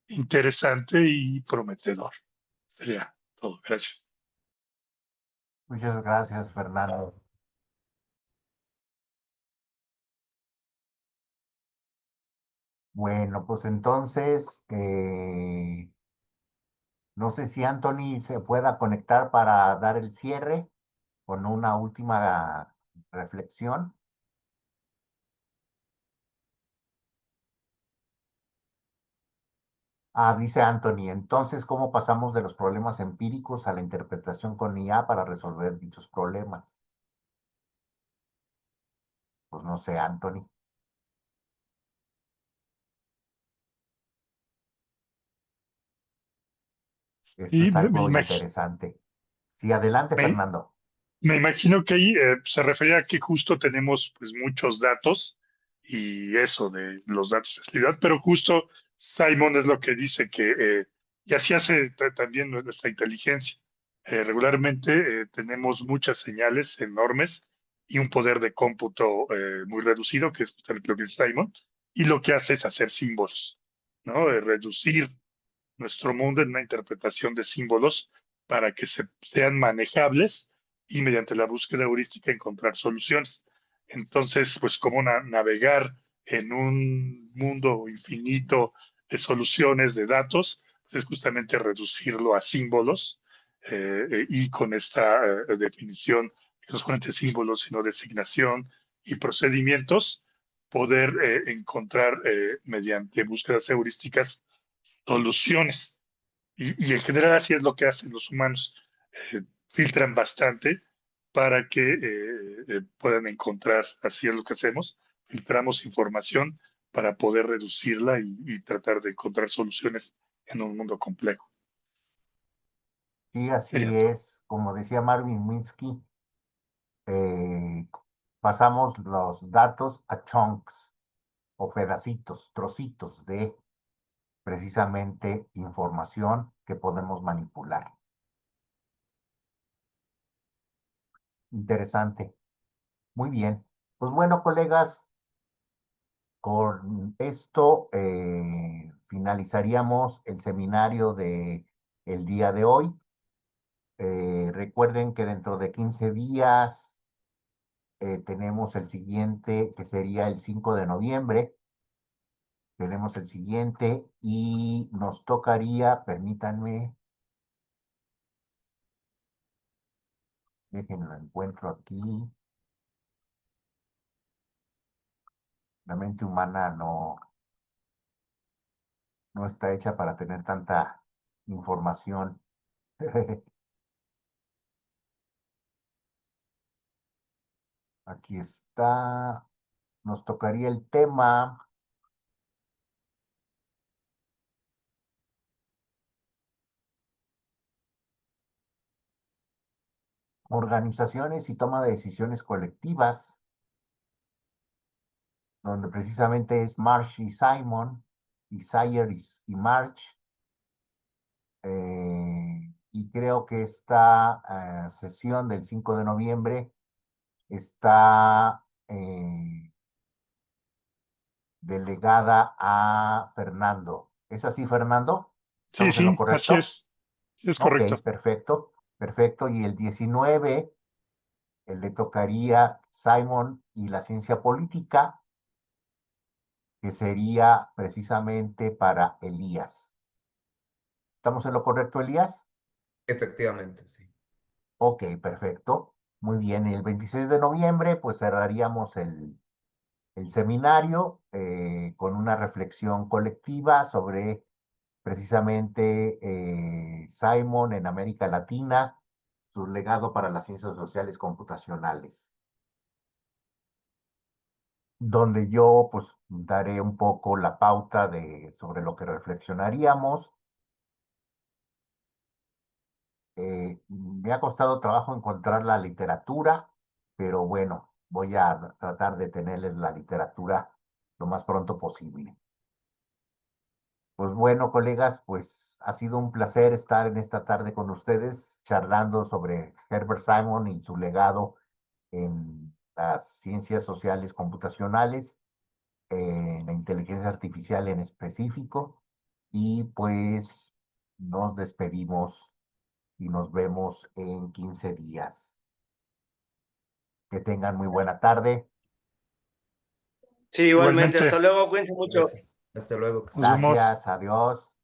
interesante y prometedor. Sería todo. Gracias. Muchas gracias, Fernando. Bueno, pues entonces, no sé si Anthony se pueda conectar para dar el cierre con una última reflexión. Dice Anthony, entonces, ¿cómo pasamos de los problemas empíricos a la interpretación con IA para resolver dichos problemas? Pues no sé, Anthony. Esto Y es algo interesante. Sí, adelante, me, Fernando. Me imagino que ahí se refería a que justo tenemos pues muchos datos y eso de los datos de facilidad, pero justo Simon es lo que dice que, y así hace también nuestra inteligencia. Regularmente tenemos muchas señales enormes y un poder de cómputo muy reducido, que es justamente lo que dice Simon, y lo que hace es hacer símbolos, ¿no? Reducir nuestro mundo en una interpretación de símbolos para que sean manejables y mediante la búsqueda heurística encontrar soluciones. Entonces, pues cómo navegar en un mundo infinito de soluciones de datos, pues es justamente reducirlo a símbolos y con esta definición, no solamente símbolos, sino designación y procedimientos, poder encontrar mediante búsquedas heurísticas soluciones. Y en general así es lo que hacen los humanos. Filtran bastante para que puedan encontrar, así es lo que hacemos, filtramos información para poder reducirla y tratar de encontrar soluciones en un mundo complejo. Sí, así Sería todo. es. Como decía Marvin Minsky, eh, pasamos los datos a chunks o pedacitos, trocitos de precisamente información que podemos manipular. Interesante. Muy bien. Pues bueno, colegas, con esto finalizaríamos el seminario de el día de hoy. Recuerden que dentro de 15 días tenemos el siguiente, que sería el 5 de noviembre. Tenemos el siguiente y nos tocaría, permítanme, déjenlo encuentro aquí. La mente humana no está hecha para tener tanta información. Aquí está. Nos tocaría el tema organizaciones y toma de decisiones colectivas, donde precisamente es Marsh y Simon, y Sayer y March. Y creo que esta sesión del 5 de noviembre está delegada a Fernando. ¿Es así, Fernando? Sí, ¿Estamos en lo sí, así correcto? es. Sí, es Ok, correcto. perfecto, perfecto. Y el 19 le tocaría Simon y la ciencia política, que sería precisamente para Elías. ¿Estamos en lo correcto, Elías? Efectivamente, sí. Ok, perfecto. Muy bien. Y el 26 de noviembre, pues cerraríamos el seminario con una reflexión colectiva sobre precisamente Simon en América Latina, su legado para las ciencias sociales computacionales, donde yo pues daré un poco la pauta sobre lo que reflexionaríamos. Me ha costado trabajo encontrar la literatura, pero bueno, voy a tratar de tenerles la literatura lo más pronto posible. Pues bueno, colegas, pues ha sido un placer estar en esta tarde con ustedes charlando sobre Herbert Simon y su legado en las ciencias sociales computacionales, en la inteligencia artificial en específico. Y pues nos despedimos y nos vemos en 15 días. Que tengan muy buena tarde. Sí, igualmente. Igualmente, Hasta luego. Cuídense mucho. Gracias. Hasta luego. nos vemos. Gracias, adiós.